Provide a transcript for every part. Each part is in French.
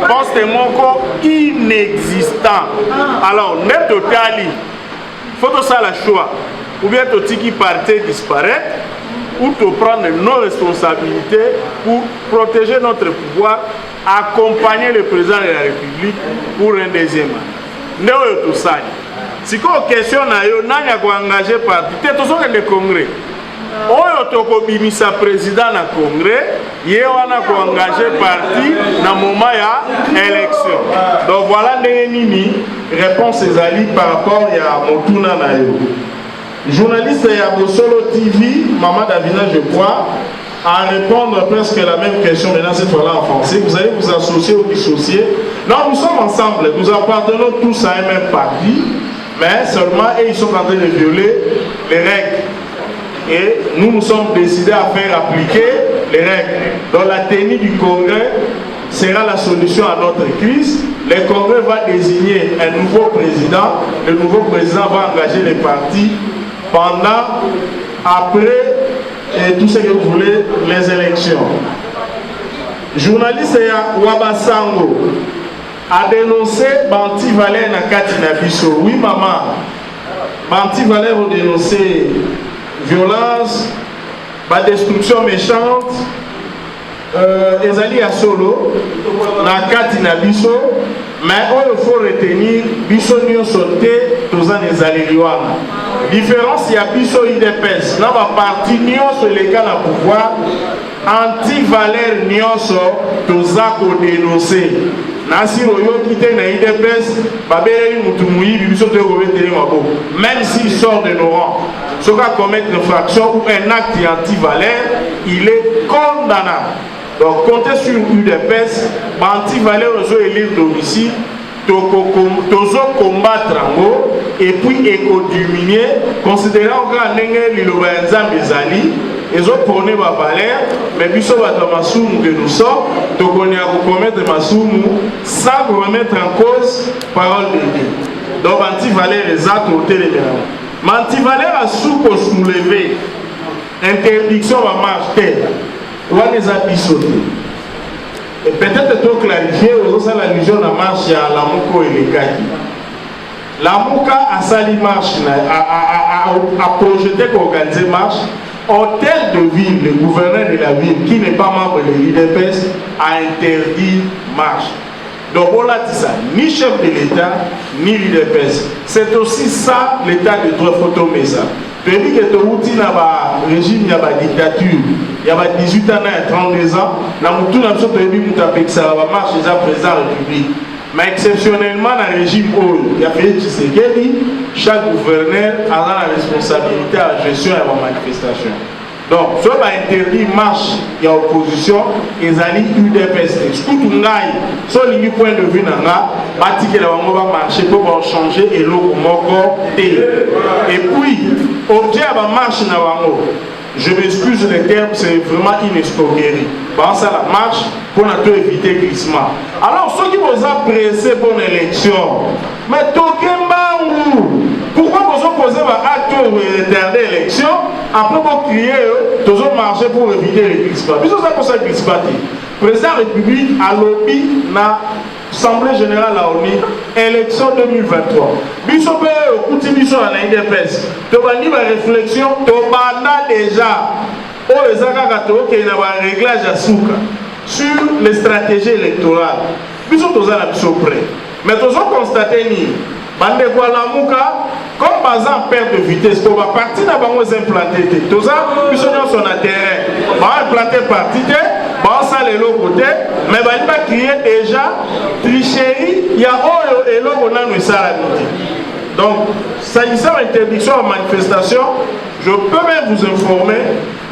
poste moko inexistant. Alors, net totali, faut que ça la choix. Ou bien tout qui partait disparaître, ou te prendre nos responsabilités pour protéger notre pouvoir, accompagner le président de la République pour un deuxième mandat. Si vous avez une question, vous avez engagé parti, vous avez le congrès. Vous avez un président dans le congrès, vous avez engagé parti dans le moment de l'élection. Donc voilà une réponse par rapport à Motuna Nayo. Journaliste à Bosolo TV, Maman Davina, je crois, à répondre presque la même question, maintenant cette fois-là en français. Vous allez vous associer ou dissocier. Non, nous sommes ensemble, nous appartenons tous à un même parti, mais seulement ils sont en train de violer les règles. Et nous nous sommes décidés à faire appliquer les règles. Donc la tenue du congrès sera la solution à notre crise. Le congrès va désigner un nouveau président. Le nouveau président va engager les partis pendant, après, et tout ce que vous voulez, les élections. Journaliste Wabasango a dénoncé Banti Valère na Katina Bisso. Oui, maman. Banti Valère a dénoncé violence, destruction méchante, ezali ya solo na Katina Bisso. Mais il faut retenir Bisso nyonso te toza ezali liwana. Différence ya Bisso IDPS na ba parti nyonso eleka na pouvoir anti-valeur nyonso toza ko dénoncer. Nasi royoki te na IDPS babeli mutu muyibi biso te kobeteli maboko. Même s'il sort de nos rangs, ce qui commettre une infraction ou un acte anti-valeur, il est condamnable. Donc comptez sur UDPS, anti-valeur aux élire domicile, tozo combattre en haut, et puis éco-diminuer, considérant que l'île Bezali, ils ont prôné ma valeur, mais puis ça va être Massoumou que nous sommes, donc on est à commettre Massoumou sans remettre en cause parole de Dieu. Donc anti-valeur les actes au télégramme. Mais anti-valeur a soulevé interdiction à marche. On les a bissotés. Et peut-être tout clarifier, aux allusions à la marche à la Mouko et les Kaki. La Mouka a sali marche, a projeté pour organiser marche. Hôtel de ville, le gouverneur de la ville, qui n'est pas membre de l'IDPS, a interdit marche. Donc on a dit ça, ni chef de l'État, ni l'IDPS. C'est aussi ça l'état de droit photo ça. Tu dis que tu as un régime, il y a une dictature, il y a 18 ans et 32 ans, dans tout le monde, ça va marcher, c'est le président de la République. Mais exceptionnellement, dans le régime où il y a fait chaque gouverneur a la responsabilité à la gestion de la manifestation. Donc, si on a interdit marche, il y a opposition, ils allaient UDPS. Si on a point de vue, on va marcher pour changer et l'eau et puis, objet à la marche, je m'excuse le terme, c'est vraiment une escroquerie. Pense à la marche pour éviter le glissement. Alors, ceux qui vous ont pressé pour l'élection, mais pourquoi vous opposez à acte pour retarder l'élection? Après, vous criez, vous avez marché pour éviter le glissement. Puis, c'est pour ça que le glissement. Le président de la République a lobby dans l'Assemblée générale à l'ONU, élection 2023. Biso pe okuti biso na IDPS. To bandi ba réflexion, to banda déjà. O ezaka kato ke na ba réglage à souka sur les stratégies électorales. Biso toza na biso prêt. Mais tozo constater ni bande kwa la muka comme par exemple perte de vitesse pour ba parti na bango implanté. Toza biso nyonso na terrain. Ba implanter parti te bon, ça les côté, mais il va crier déjà tricherie, il y a Oyo et l'autre on a nous ça. Donc, s'agissant de l'interdiction en manifestation, je peux même vous informer,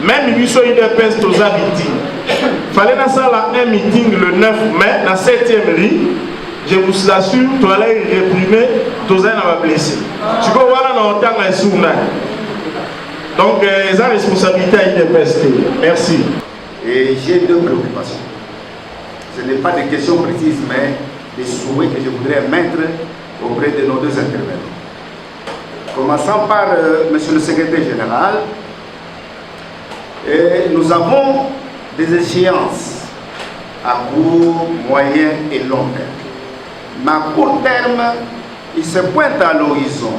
même si il y a des pestes aux habitants. Il fallait dans ça un meeting le 9 mai, dans la 7e rue. Je vous assure, tu vas réprimer, tu vas blesser. Tu peux voir dans le temps, donc, les responsabilités à IDPS. Merci. Et j'ai deux préoccupations. Ce n'est pas des questions précises, mais des souhaits que je voudrais mettre auprès de nos deux intervenants. Commençons par Monsieur le Secrétaire Général. Et nous avons des échéances à court, moyen et long terme. Mais à court terme, il se pointe à l'horizon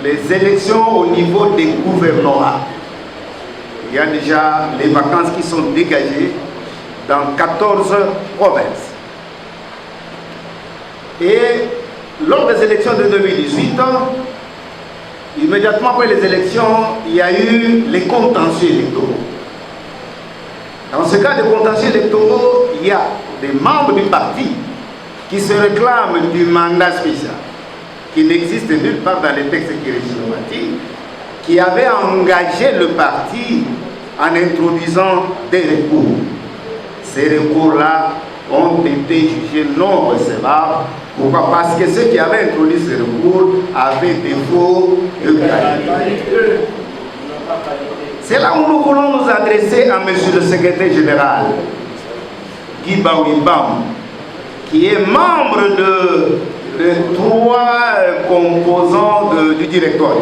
les élections au niveau des gouvernorats. Il y a déjà les vacances qui sont dégagées dans 14 provinces. Et lors des élections de 2018, immédiatement après les élections, il y a eu les contentieux électoraux. Dans ce cas de contentieux électoraux, il y a des membres du parti qui se réclament du mandat spécial, qui n'existe nulle part dans les textes qui régissent le parti, qui avaient engagé le parti en introduisant des recours. Ces recours-là ont été jugés non recevables. Pourquoi? Parce que ceux qui avaient introduit ces recours avaient défaut de qualité. C'est là où nous voulons nous adresser à M. le secrétaire général, Guy Bawibam, qui est membre de 3 composants du directoire.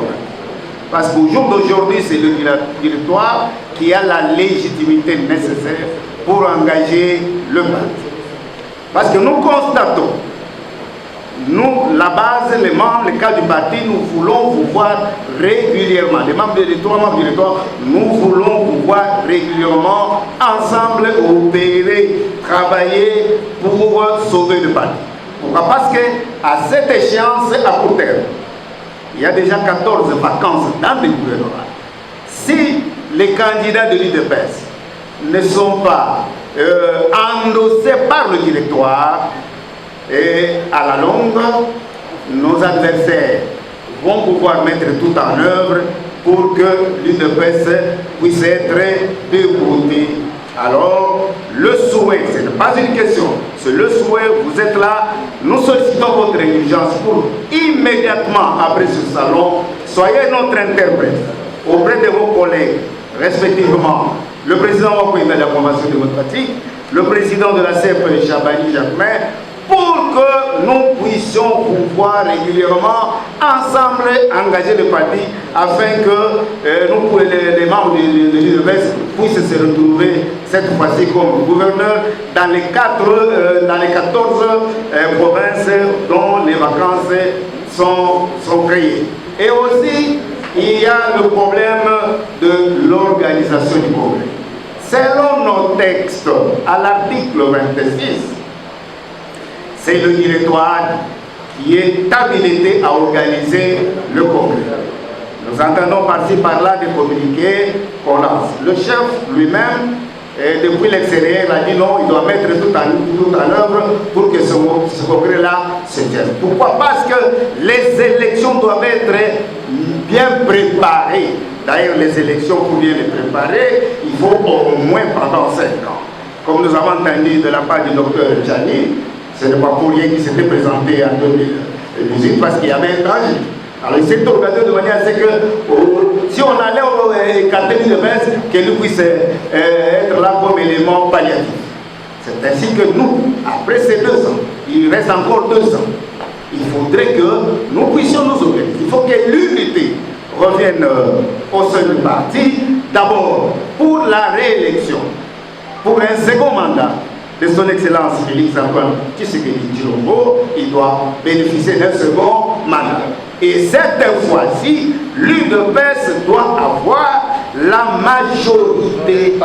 Parce qu'au jour d'aujourd'hui, c'est le directoire qui a la légitimité nécessaire pour engager le parti. Parce que nous constatons, nous, la base, les membres, les cadres du parti, nous voulons vous voir régulièrement. Les membres des 3 membres du directoire, nous voulons vous voir régulièrement ensemble opérer, travailler pour sauver le parti. Pourquoi? Parce qu'à cette échéance, à court terme, il y a déjà 14 vacances dans les gouvernements. Si les candidats de l'UDPS ne sont pas endossés par le directoire, et à la longue, nos adversaires vont pouvoir mettre tout en œuvre pour que l'UDPS puisse être débouté. Alors, le souhait, ce n'est pas une question, c'est le souhait, vous êtes là, nous sollicitons votre indulgence pour immédiatement après ce salon, soyez notre interprète auprès de vos collègues, respectivement, le président de la Convention démocratique, le président de la CEP, Chabani Jacquemin, pour que nous puissions vous voir régulièrement ensemble engager le parti afin que les membres de l'UDPS puissent se retrouver cette fois-ci comme gouverneur dans les 14 provinces dont les vacances sont créées. Et aussi, il y a le problème de l'organisation du congrès. Selon nos textes, à l'article 26, c'est le directoire qui est habilité à organiser le congrès. Nous entendons par-ci par-là des communiqués qu'on lance. Le chef lui-même, depuis l'extérieur, a dit non, il doit mettre tout en œuvre pour que ce congrès-là se tienne. Pourquoi? Parce que les élections doivent être bien préparées. D'ailleurs, les élections, pour bien les préparer, il faut au moins pendant 5 ans. Comme nous avons entendu de la part du docteur Djani, ce n'est pas pour rien qu'il s'était présenté en 2018 parce qu'il y avait un danger. Alors il s'est organisé de manière à ce que si on allait écarter l'UDPS, qu'elle puisse être là comme élément palliatif. C'est ainsi que nous, après ces 2 ans, il reste encore 2 ans, il faudrait que nous puissions nous organiser. Il faut que l'unité revienne au sein du parti, d'abord pour la réélection, pour un second mandat de son Excellence Félix Antoine Tshisekedi Tshilombo, il doit bénéficier d'un second mandat. Et cette fois-ci, l'UDPS doit avoir la majorité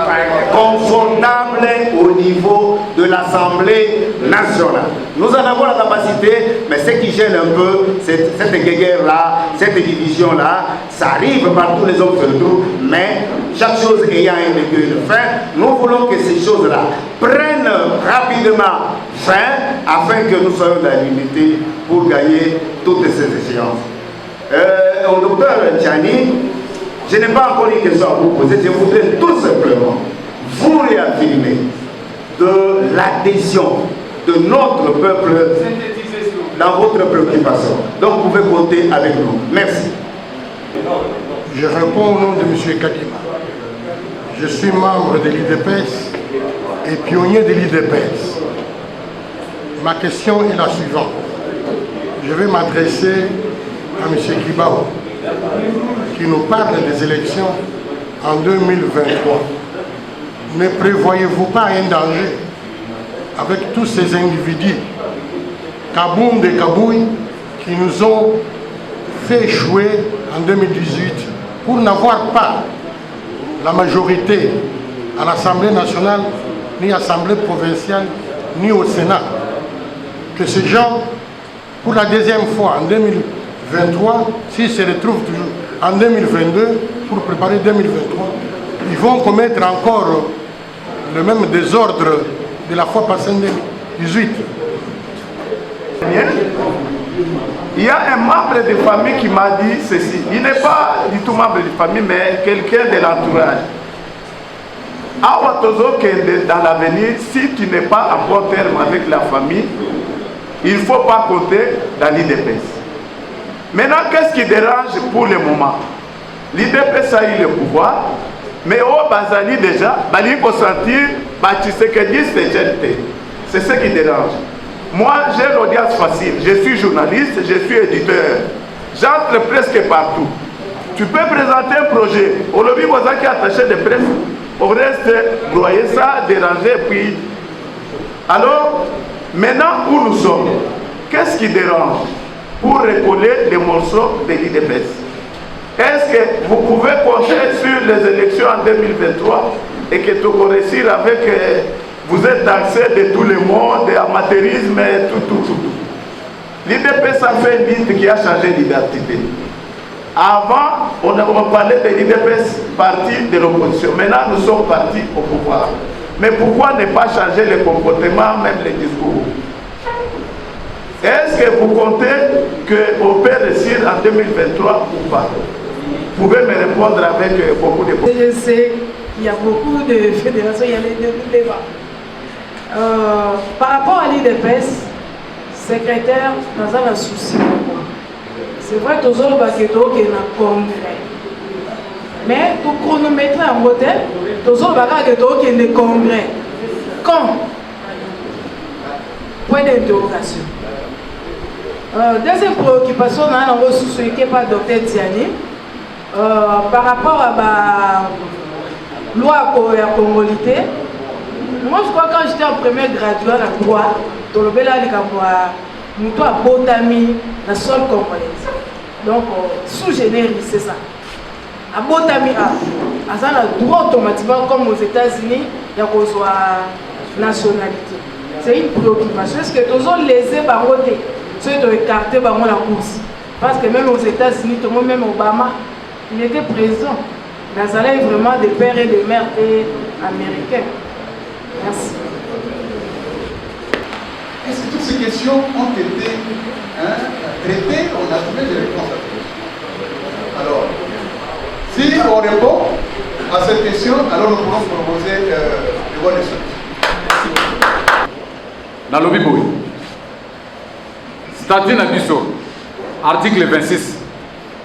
confortable au niveau de l'Assemblée nationale. Nous en avons la capacité, mais ce qui gêne un peu, cette guerre-là, cette division-là, ça arrive partout, les hommes se retrouvent, mais chaque chose ayant un début et une fin, nous voulons que ces choses-là prennent rapidement fin, afin que nous soyons dans l'unité pour gagner toutes ces échéances. Au docteur Djani, je n'ai pas encore une question à vous poser, je voudrais tout simplement vous réaffirmer de l'adhésion de notre peuple dans votre préoccupation. Donc vous pouvez compter avec nous. Merci. Je réponds au nom de M. Kadima. Je suis membre de l'UDPS et pionnier de l'UDPS. Ma question est la suivante. Je vais m'adresser à M. Kibao, qui nous parle des élections en 2023. ne prévoyez-vous pas un danger avec tous ces individus, Kaboum de Kabouy, qui nous ont fait échouer en 2018 pour n'avoir pas la majorité à l'Assemblée nationale, ni Assemblée provinciale, ni au Sénat. Que ces gens, pour la deuxième fois en 2023, s'ils se retrouvent toujours en 2022, pour préparer 2023, ils vont commettre encore le même désordre de la fois passée en 2018. Il y a un membre de famille qui m'a dit ceci. Il n'est pas du tout membre de famille, mais quelqu'un de l'entourage. Dans l'avenir, si tu n'es pas en bon terme avec la famille, il ne faut pas compter dans l'IDPS. Maintenant, qu'est-ce qui dérange pour le moment? L'IDPS a eu le pouvoir, mais au Bazali déjà, il faut sentir c'est ce qui dérange. Moi, j'ai l'audience facile. Je suis journaliste, je suis éditeur. J'entre presque partout. Tu peux présenter un projet. Au lobby, vous avez attaché de presse. Au reste, vous voyez ça, déranger. Puis... Alors, maintenant où nous sommes, qu'est-ce qui dérange pour recoller les morceaux de l'IDPS? Est-ce que vous pouvez compter sur les élections en 2023 et que tu vas réussir avec... vous êtes taxé de tout le monde, amateurisme, tout. L'IDPS a fait une liste qui a changé d'identité. Avant, on parlait de l'IDPS parti de l'opposition. Maintenant, nous sommes partis au pouvoir. Mais pourquoi ne pas changer le comportement, même les discours? Est-ce que vous comptez qu'on peut réussir en 2023 ou pas? Vous pouvez me répondre avec beaucoup de... Je sais qu'il y a beaucoup de fédérations, il y a les débats. Par rapport à l'IDPS, secrétaire, nous avons un souci. C'est vrai que nous avons un congrès. Mais pour chronométrer en hôtel, nous avons un congrès. Quand? Point d'interrogation. Deuxième préoccupation, nous avons souhaité par le Dr Tiani par rapport à la loi congolité. Moi, je crois que quand j'étais en première graduée à droit, dans le Bela nous avons botami la sol congolaise. Donc, sous-générie, c'est ça. À botami, à ça, le droit automatiquement, comme aux États-Unis, il y a une nationalité. C'est une préoccupation. Est-ce que tous les lésés par côté, ceux qui ont écarté la course? Parce que même aux États-Unis, tout le monde, même Obama, il était présent. Nazala est vraiment des pères et des mères américains. Merci. Est-ce que toutes ces questions ont été traitées? On a trouvé des réponses à toutes. Alors, si on répond à cette question, alors nous pourrons proposer de bonnes solutions. Dans le Bible, statut Nabiso, article 26,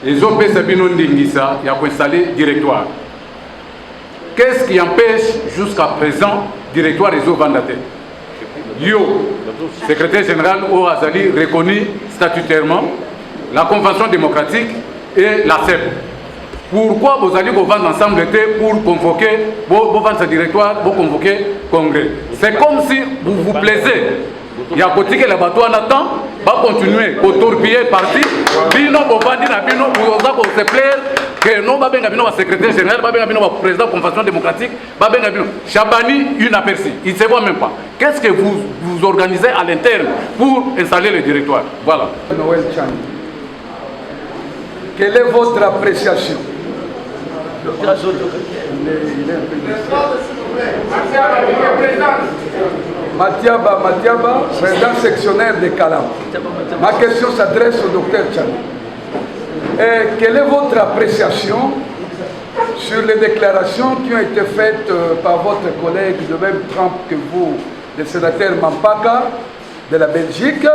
les OP Sabino Ndingisa, il y a installé directoire. Qu'est-ce qui empêche jusqu'à présent directoire réseau Vandate? Yo, secrétaire général au Azali, reconnu statutairement la Convention démocratique et la CEP. Pourquoi vous allez vous vendre ensemble pour convoquer vos ventes directoire, pour convoquer congrès? C'est comme si vous vous plaisez. Il y a côté que les bateaux en attend, va continuer pour torpiller parti. Bino, vous vendez la bino, vous se plaire que non, va bien bino, secrétaire général, va bien bino, président de la Convention démocratique, va bien bino. Chabani, une aperçue. Il ne se voit même pas. Qu'est-ce que vous organisez à l'interne pour installer le directoire? Voilà. Noël Chan, quelle est votre appréciation? Matiaba, président sectionnaire de Kalam. Ma question s'adresse au docteur Chan. Quelle est votre appréciation sur les déclarations qui ont été faites par votre collègue de même trempe que vous, le sénateur Mampaka de la Belgique,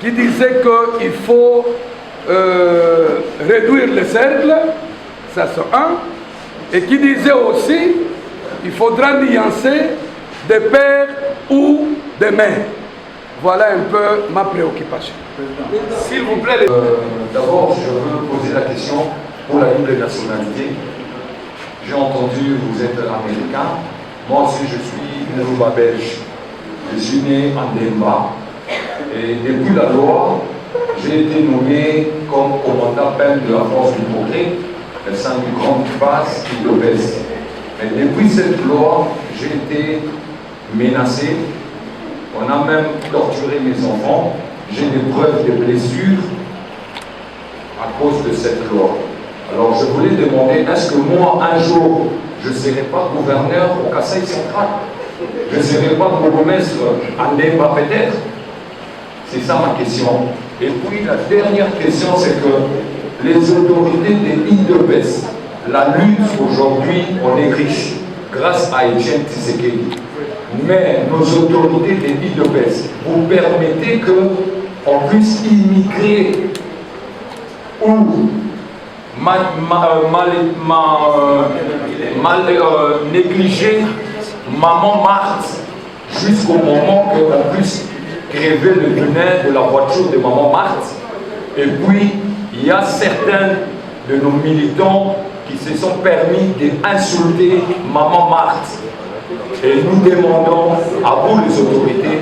qui disait qu'il faut réduire le cercle, ça c'est un, et qui disait aussi qu'il faudra nuancer des pères ou des mères. Voilà un peu ma préoccupation. S'il vous plaît. D'abord, je veux poser la question pour la double nationalité. J'ai entendu, vous êtes américain. Moi aussi, je suis Yoruba belge. Je suis né en Demba. Et depuis la loi, j'ai été nommé comme commandant peine de la force du progrès, au sein d'une grande base qui le baisse. Mais depuis cette loi, j'ai été menacé. On a même torturé mes enfants. J'ai des preuves de blessures à cause de cette loi. Alors je voulais demander, est-ce que moi, un jour, je ne serai pas gouverneur au Kasaï central? Je ne serai pas bourgmestre à Ndemba peut-être? C'est ça ma question. Et puis la dernière question, c'est que les autorités des IDPS, la lutte aujourd'hui, on est riche grâce à Etienne Tshisekedi. Mais nos autorités des IDPS, vous permettez qu'on puisse immigrer ou négliger Maman Marthe jusqu'au moment qu'on puisse crever le tunnel de la voiture de Maman Marthe. Et puis, il y a certains de nos militants qui se sont permis d'insulter Maman Marthe. Et nous demandons à vous, les autorités,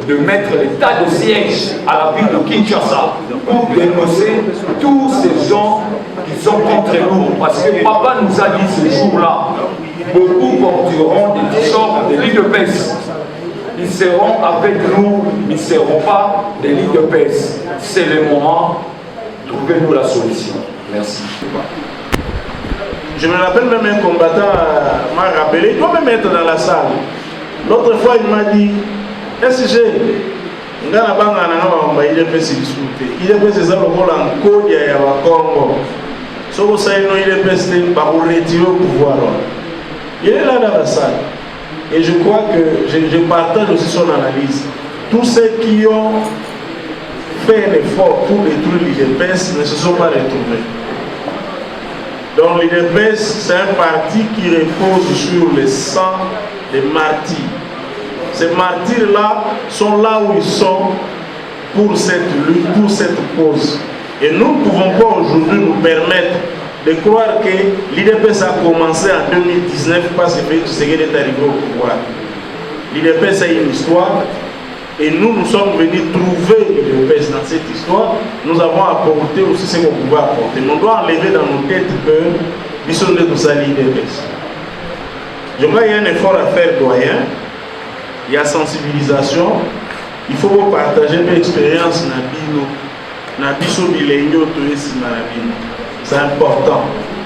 de mettre l'état de siège à la ville de Kinshasa pour dénoncer tous ces gens qui sont contre nous. Parce que papa nous a dit ce jour-là, beaucoup porteront des t-shirts de l'IDPS. Ils seront avec nous, ils ne seront pas des l'IDPS. C'est le moment, trouvez-nous la solution. Merci. Je me rappelle même un combattant m'a rappelé, il doit même être dans la salle. L'autre fois, il m'a dit, SG, il y a IDPS c'est ça le rôle en code à Congo. Si vous savez, IDPS pour retirer au pouvoir. Il est là dans la salle. Et je crois que je partage aussi son analyse. Tous ceux qui ont fait un effort pour détruire l'IDPS ne se sont pas retrouvés. Donc l'IDPS, c'est un parti qui repose sur le sang des martyrs. Ces martyrs-là sont là où ils sont pour cette lutte, pour cette cause. Et nous ne pouvons pas aujourd'hui nous permettre de croire que l'IDPS a commencé en 2019 parce que Félix Tshisekedi est arrivé au pouvoir. L'IDPS a une histoire et nous sommes venus trouver l'IDPS dans cette histoire. Nous avons apporté aussi ce qu'on pouvait apporter. Mais on doit enlever dans nos têtes que nous sommes de tout ça l'IDPS. Je crois qu'il y a un effort à faire doyen. Il y a sensibilisation. Il faut partager mes expériences dans c'est important.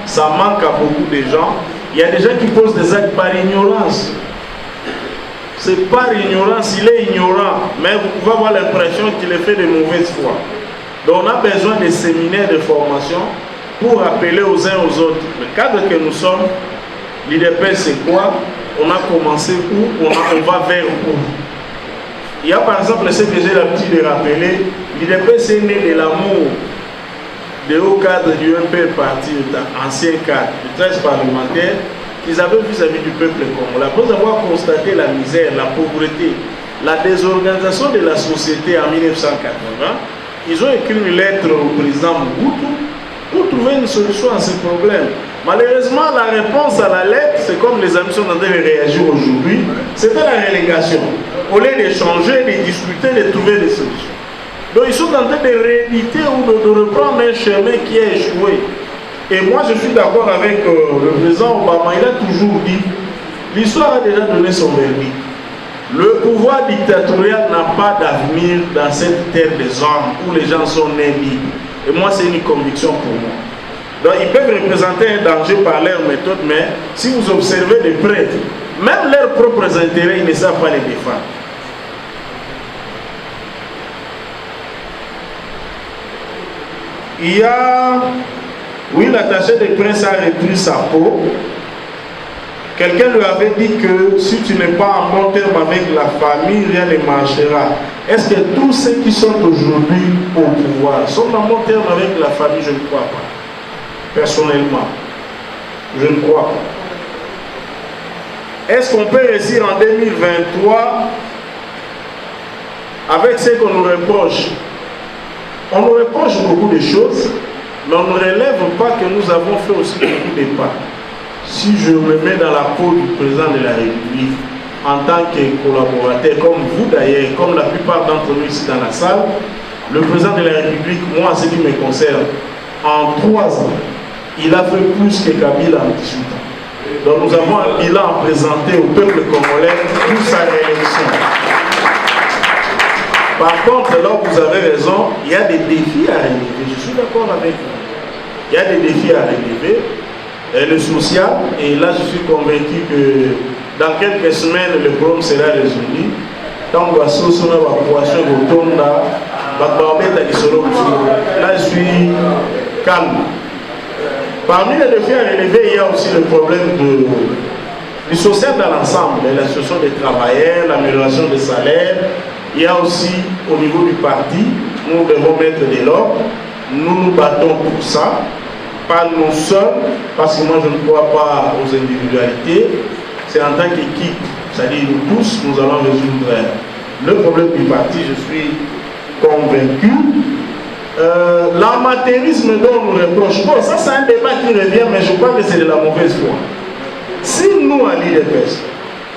Ça manque à beaucoup de gens. Il y a des gens qui posent des actes par ignorance. C'est par ignorance, il est ignorant, mais vous pouvez avoir l'impression qu'il est fait de mauvaise foi. Donc on a besoin de séminaires de formation pour appeler aux uns aux autres. Le cadre que nous sommes, l'IDPS c'est quoi? On a commencé où? On va vers où? Il y a par exemple ce que j'ai l'habitude de rappeler, l'IDPS est né de l'amour des hauts cadres du MPR parti, ancien cadre, de 13 parlementaires, qu'ils avaient vis-à-vis du peuple congolais. Après avoir constaté la misère, la pauvreté, la désorganisation de la société en 1980, ils ont écrit une lettre au président Mobutu pour trouver une solution à ce problème. Malheureusement, la réponse à la lettre, c'est comme les amis sont en train de réagir aujourd'hui, c'était la relégation. Au lieu d'échanger, de discuter, de trouver des solutions. Donc ils sont en train de rééditer ou de reprendre un chemin qui a échoué. Et moi je suis d'accord avec le président Obama, il a toujours dit, l'histoire a déjà donné son verdict. Le pouvoir dictatorial n'a pas d'avenir dans cette terre des hommes où les gens sont nés libres. Et moi c'est une conviction pour moi. Donc ils peuvent représenter un danger par leur méthode, mais si vous observez de près, même leurs propres intérêts, ils ne savent pas les défendre. Il y a, oui, l'attaché de presse a repris sa peau. Quelqu'un lui avait dit que si tu n'es pas en bon terme avec la famille, rien ne marchera. Est-ce que tous ceux qui sont aujourd'hui au pouvoir sont en bon terme avec la famille? Je ne crois pas. Personnellement, je ne crois pas. Est-ce qu'on peut réussir en 2023 avec ce qu'on nous reproche? On nous reproche beaucoup de choses, mais on ne relève pas que nous avons fait aussi beaucoup de pas. si je me mets dans la peau du président de la République, en tant que collaborateur, comme vous d'ailleurs, comme la plupart d'entre nous ici dans la salle, le président de la République, moi, en ce qui me concerne, en 3 ans, il a fait plus que Kabila en 18 ans. Donc nous avons un bilan à présenter au peuple congolais pour sa réélection. Par contre, là où vous avez raison, il y a des défis à relever. Je suis d'accord avec vous. Il y a des défis à relever. Et le social, et là je suis convaincu que dans quelques semaines, le problème sera résolu. Tant que là je suis calme. Parmi les défis à relever, il y a aussi le problème du social dans l'ensemble, la situation des travailleurs, l'amélioration des salaires. Il y a aussi au niveau du parti, nous devons mettre de l'ordre. Nous nous battons pour ça, pas nous seuls, parce que moi je ne crois pas aux individualités. C'est en tant qu'équipe, c'est-à-dire nous tous, nous allons résoudre le problème du parti, je suis convaincu. L'amateurisme dont on nous reproche, bon, ça c'est un débat qui revient, mais je crois que c'est de la mauvaise foi. Si nous, à l'IDPS,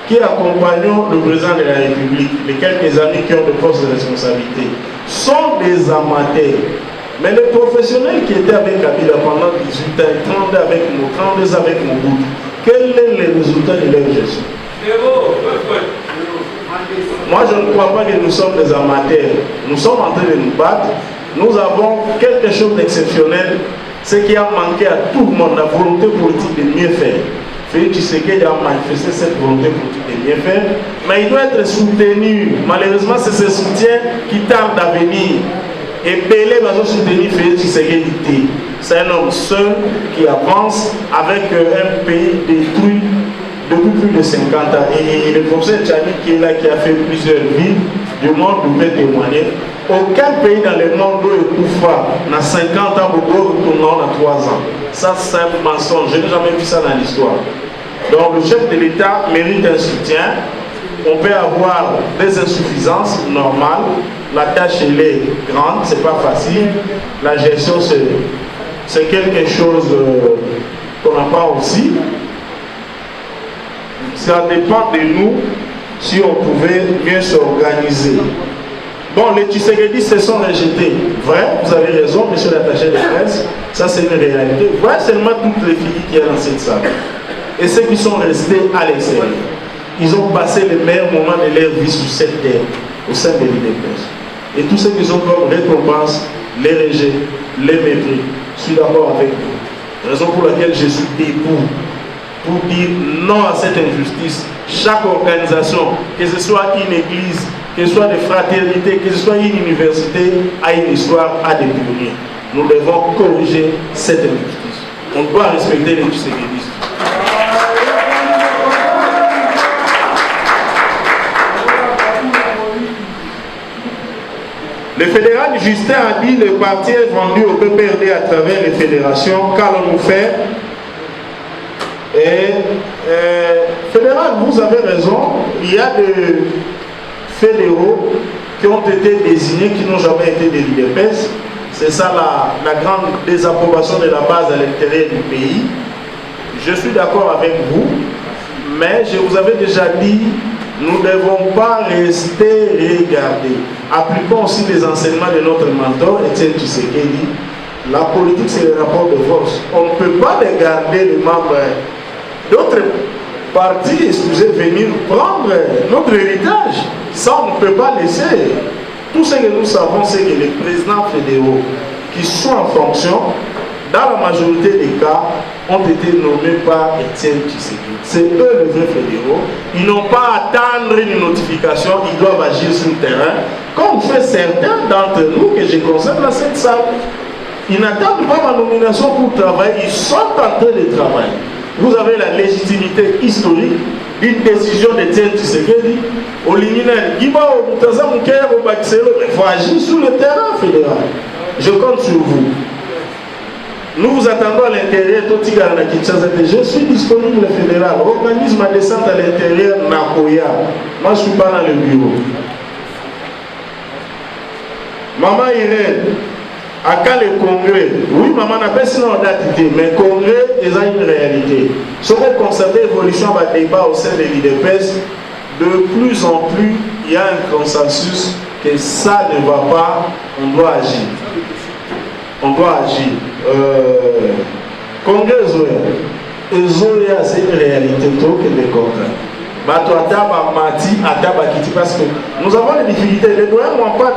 qui accompagnons le président de la République, les quelques amis qui ont de postes de responsabilité, sont des amateurs, mais les professionnels qui étaient avec Kabila pendant 18 ans, 32 avec Mobutu, quel est le résultat de leur gestion? Moi, je ne crois pas que nous sommes des amateurs. Nous sommes en train de nous battre. Nous avons quelque chose d'exceptionnel, ce qui a manqué à tout le monde, la volonté politique de mieux faire. Félix Tshisekedi a manifesté cette volonté politique de bien faire, mais il doit être soutenu. Malheureusement, c'est ce soutien qui tarde à venir. Et Belé va soutenir Félix Tshisekedi. C'est un homme seul qui avance avec un pays détruit depuis plus de 50 ans. Et le professeur Tchani qui est là, qui a fait plusieurs villes du monde, nous peut témoigner. Aucun pays dans le monde où Ekoufa, dans 50 ans, beaucoup retournant dans 3 ans. Ça, c'est un mensonge. Je n'ai jamais vu ça dans l'histoire. Donc, le chef de l'État mérite un soutien. On peut avoir des insuffisances normales. La tâche, elle est grande, c'est pas facile. La gestion, c'est quelque chose qu'on n'a pas aussi. Ça dépend de nous si on pouvait mieux s'organiser. Bon, les Tshisekedi se sont rejetés. Vrai, vous avez raison, monsieur l'attaché de presse. Ça, c'est une réalité. Voilà seulement toutes les filles qui sont dans cette salle. Et ceux qui sont restés à l'extérieur. Ils ont passé les meilleurs moments de leur vie sur cette terre, au sein de l'IDPS. Et tous ceux qui ont comme récompense les rejets, les mépris. Je suis d'accord avec vous. Raison pour laquelle je suis debout pour dire non à cette injustice. Chaque organisation, que ce soit une église, que ce soit des fraternités, que ce soit une université, a une histoire, a des pionniers. Nous devons corriger cette injustice. On doit respecter les Tshisekidistes. Le fédéral Justin a dit que le parti est vendu au PPRD à travers les fédérations. Qu'allons-nous faire? Et fédéral, vous avez raison, il y a des fédéraux qui ont été désignés, qui n'ont jamais été de l'IDPS. C'est ça la grande désapprobation de la base à l'intérieur du pays. Je suis d'accord avec vous, mais je vous avais déjà dit, nous ne devons pas rester regardés. Appliquons aussi les enseignements de notre mentor, Étienne Tshisekedi. La politique, c'est le rapport de force. On ne peut pas regarder les membres d'autres partis, excusez, venir prendre notre héritage. Ça, on ne peut pas laisser. Tout ce que nous savons, c'est que les présidents fédéraux qui sont en fonction, dans la majorité des cas, ont été nommés par Étienne Tshisekedi. C'est eux les vrais fédéraux. Ils n'ont pas à attendre une notification, ils doivent agir sur le terrain, comme fait certains d'entre nous que je concerne dans cette salle. Ils n'attendent pas ma nomination pour travailler, ils sont en train de travailler. Vous avez la légitimité historique d'une décision d'Étienne Tshisekedi au liminaire. Il faut agir sur le terrain fédéral. Je compte sur vous. Nous vous attendons à l'intérieur. Je suis disponible fédéral. Organisme à descente à l'intérieur, Nakoya. Moi, je ne suis pas dans le bureau. Maman Irène, À quand le congrès? Oui, maman n'a pas sinon date, mais le congrès est une réalité. Si on constate l'évolution du débat au sein de l'IDPS, de plus en plus, il y a un consensus que ça ne va pas, on doit agir. On doit agir. Congrès Zoya, c'est une réalité trop que les congrès. Parce que nous avons des difficultés. Les doyens n'ont pas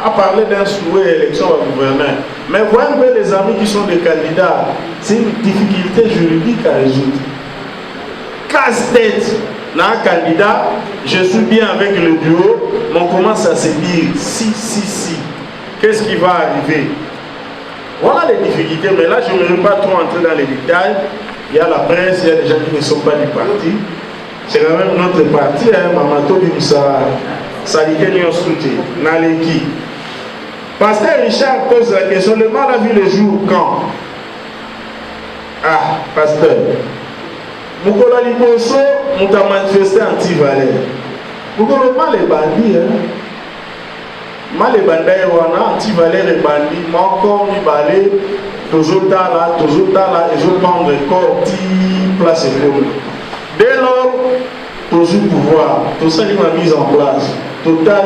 à parler d'un souhait d'élection au gouvernement. Mais voyez un peu les amis qui sont des candidats. C'est une difficulté juridique à résoudre. Casse-tête dans un candidat, je suis bien avec le bureau, mais on commence à se dire si. Qu'est-ce qui va arriver? Voilà les difficultés, mais là je ne veux pas trop entrer dans les détails. Il y a la presse, il y a des gens qui ne sont pas du parti. C'est quand même notre parti, Mamato Bimsa, Salikeni Osuti, Naleki. Pasteur Richard pose la question, le mal a vu le jour quand? Ah, pasteur. Moukola Liboso, nous avons manifesté anti-valais. Moukola mal est bandit, mal est bandit, anti-valais est bandit, mais encore il balai, toujours là, et je prends le corps, place et pour. Dès lors, toujours pouvoir, tout ça il m'a mis en place, total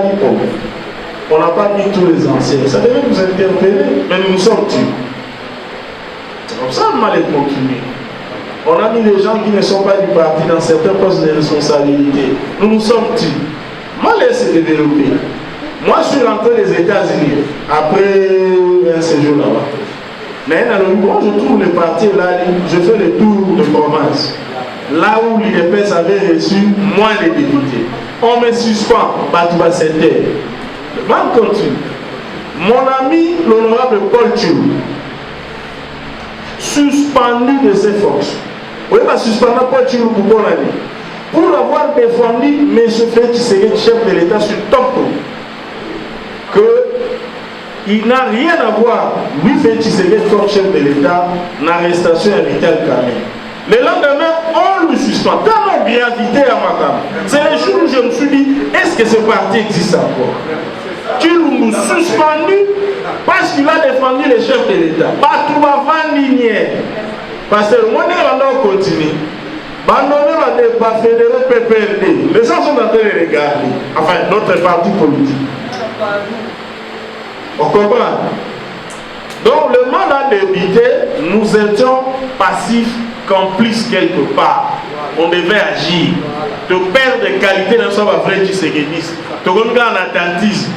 on n'a pas mis tous les anciens. Ça devait nous interpeller, mais nous sommes tués. C'est comme ça le mal est continué. On a mis les gens qui ne sont pas du parti dans certains postes de responsabilité. Nous sommes tués. Mal s'est développé. Moi je suis rentré des États-Unis après un séjour là-bas. Mais bon, je trouve le parti là, je fais le tour de province. Là où l'IDPS avait reçu moins de députés. On me suspend, Batouba Sente. Je continue. Mon ami, l'honorable Paul Tchou, suspendu de ses fonctions. Oui, ma suspendre Paul Tchou pour avoir défendu M. Félix Tshisekedi, chef de l'État, sur Toko, qu'il n'a rien à voir, lui Félix Tshisekedi, comme chef de l'État, l'arrestation à Vital Kamel. Le lendemain, on le suspend. Tellement gravité à ma femme. C'est le jour où je me suis dit, est-ce que ce parti existe encore? Tu nous suspendu parce qu'il a défendu les chefs de l'État. Pas tout avant lignée. Parce que moi, on continue. On a débat fédéral PPRD. Les gens sont en train de regarder. Enfin, notre parti politique. On comprend? Donc, le mandat d'éviter, nous étions passifs, complices quelque part. On devait agir. De perdre de qualité dans son vrai Tshisekedi. De regarder en attentisme.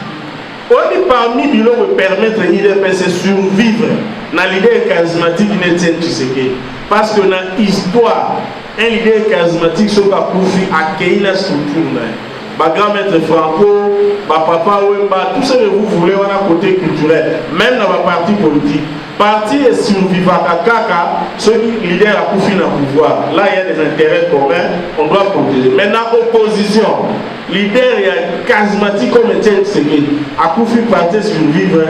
On est parmi les gens qui permettent l'IDPS de survivre dans l'idée charismatique de Tshisekedi. Parce que dans l'histoire, un leader charismatique qui a accueilli la structure. Ma grand-maître Franco, ma papa Wemba, tout ce que vous voulez, on a un côté culturel, même dans ma parti politique. Parti est survivant à Kaka, ceux qui leader à Koufi dans le pouvoir. Là, il y a des intérêts communs, on doit protéger. Maintenant, opposition, leader est charismatique comme Etienne Tshisekedi. À Koufi, parti survivre,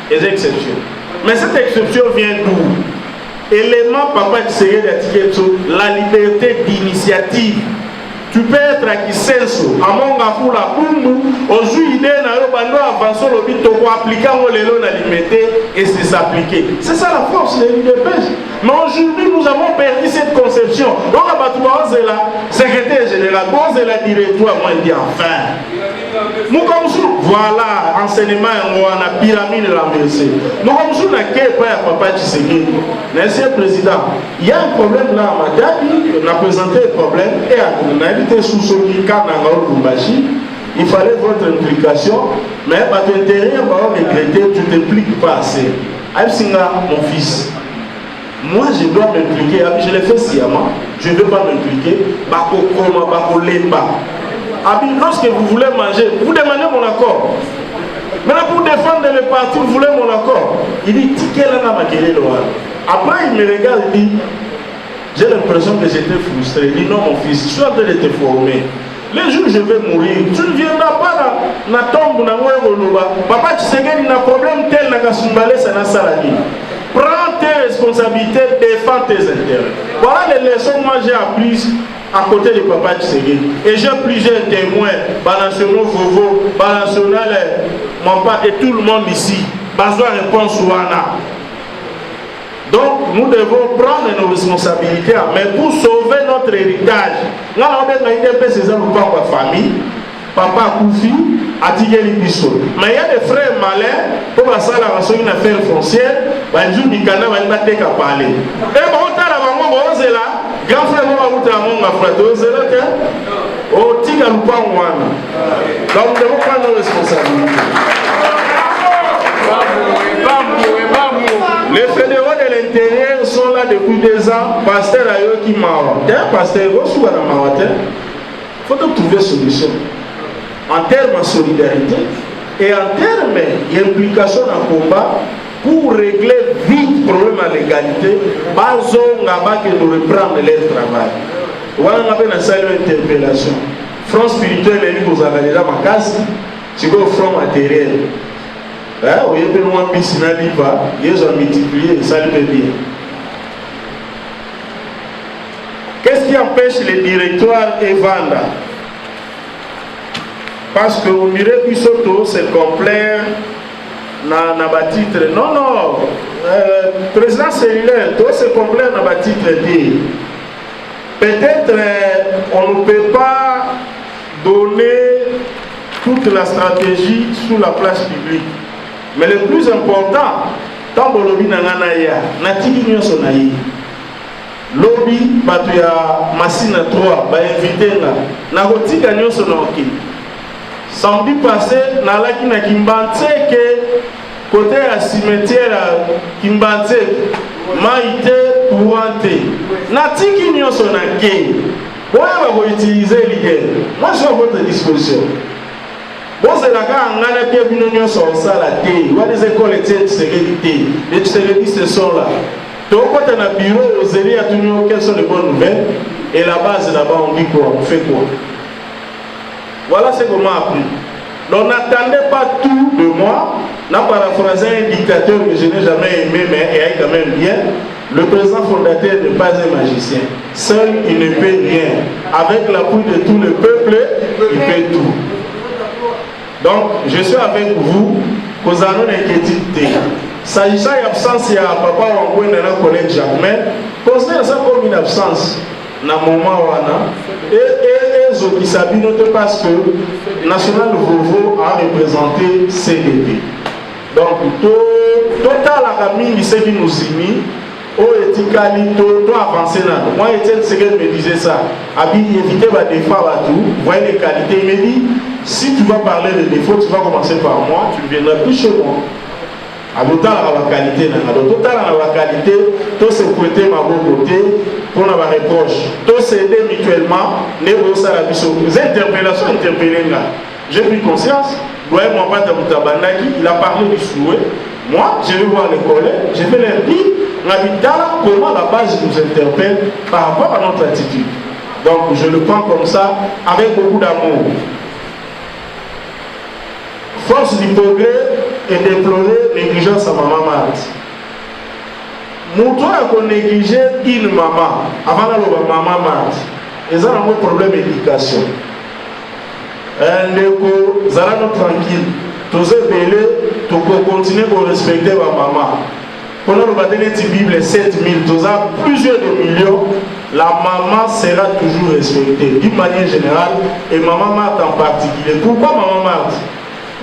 des exceptions. Mais cette exception vient d'où? Élément, papa Tshisekedi a la liberté d'initiative. Tu peux être à Kisenso, à Mongafula, Kundu, aux idées, avancer le but, appliquer la liberté et s'appliquer. C'est ça la force de l'IDPS. Mais aujourd'hui, nous avons perdu cette conception. Donc, la secrétaire générale, la directoire, moi, dit enfin. Voilà, enseignement, on a pyramide de la MSC. Nous, comme ça, on a papa Tshisekedi. Monsieur le Président, il y a un problème là à Madadi, on a présenté le problème et on a invité sous ce qui il fallait votre implication, mais à l'intérieur, on va regretter, tu ne t'impliques pas assez. Aïbsinga, mon fils, moi je dois m'impliquer, je l'ai fait sciemment, je ne veux pas m'impliquer, lorsque vous voulez manger, vous demandez mon accord. Maintenant pour défendre le parti, vous voulez mon accord. Il dit, après il me regarde, il dit, j'ai l'impression que j'étais frustré. Il dit, non mon fils, je suis en train de te former. Les jours où je vais mourir, tu ne viendras pas dans la tombe. Papa Tshisekedi n'a problème tel na Kasumbale sana saladi. Prends tes responsabilités, défends tes intérêts. Voilà les leçons que moi j'ai apprises à côté de Papa Tshisekedi. Et j'ai plusieurs témoins, Banationaux Vovo, Banationaux Mampa et tout le monde ici. besoin de réponse wana. Donc nous devons prendre nos responsabilités, mais pour sauver notre héritage. Nous avons une famille, papa Koufi, Atigeli Bisso. Mais il y a des frères malins pour passer la raison d'une affaire foncière, Banjou Mikana va y parler. Et bon, on a là, grand frère, on va vous dire, mon frère, c'est là que, au Tiga Lupanwana. Donc nous devons prendre nos responsabilités. Les fédéraux de l'intérieur sont là depuis 2 ans. Pasteur Ayoki Mawa. Pasteur Rossou Anamawate. Il faut trouver une solution. En termes de solidarité et en termes d'implication dans le combat pour régler vite le problème de l'égalité. Bazo Ngaba que nous reprendre leur travail. Voilà on a salué l'interpellation. Front spirituel et nous avons déjà ma casse. C'est le front matériel. Vous voyez que nous avons mis sur la liva, ils ont multiplié et ça lui fait bien. Qu'est-ce qui empêche les directoires et vendre? Parce que au mire qui s'auto, c'est complet dans le titre. Non, non, président cellulaire, tout c'est complet dans le titre. Peut-être on ne peut pas donner toute la stratégie sous la place publique. Mais le plus important, tant que lobby n'a natiki nyonso na yi. Lobby batu ya machine 3 ba invité na kotika nyonso na oki. Samedi passé na laki na Kimbantse que côté à cimetière Kimbantse maïté pouante. Natiki nyonso na ke. Oya ba ko utiliser l'idée. Moi je suis à votre disposition. Bon, c'est la gare, on a bien vu sur ça la thé. Il y a des écoles de sécurité. Les sécurités sont là. Donc, quand on a un bureau, aux élèves, à tout le monde, quelles sont les bonnes nouvelles. Et la base là-bas, on dit quoi? On fait quoi? Voilà ce qu'on m'a appris. Donc, n'attendez pas tout de moi. On a paraphrasé un dictateur que je n'ai jamais aimé, mais il est quand même bien. Le président fondateur n'est pas un magicien. Seul, il ne peut rien. Avec l'appui de tout le peuple, il fait tout. Donc, je suis avec vous, que vous avez une inquiétude. S'agissant de l'absence, il y a papa ou un collègue Jacques, considérez ça comme une absence dans le moment où on a. Et ceux qui s'habillent parce que National Vovo a représenté CDP. Donc, total la famille, ce qui nous unit, au éthicali, tout avancé là. Moi, Étienne Seguel me disait ça. Abi, évitez les défauts à tout. Vous voyez les qualités. Il me dit, si tu vas parler des défauts, tu vas commencer par moi, tu ne viendras plus chez moi. À l'autant la qualité, la qualité, tout se prêter ma bonne côté pour la reproche. Tout s'aider mutuellement, négocier la mission. Les interpellations interpellées là. J'ai pris conscience. Il a parlé du souhait. Moi, je vais voir les collègues, je vais leur dire comment la base nous interpelle par rapport à notre attitude. Donc, je le prends comme ça, avec beaucoup d'amour. Force du progrès et déplorer négligence à maman Marthe. Nous avons négligé une maman avant d'aller à maman Marthe. Ils ont un problème d'éducation. Ndeko zalano tranquille, tous belé, tu peux continuer à respecter ma maman. Pendant le bâtiment de Bible 7000, tous plusieurs de millions, la maman sera toujours respectée d'une manière générale et maman Marthe en particulier. Pourquoi maman Marthe?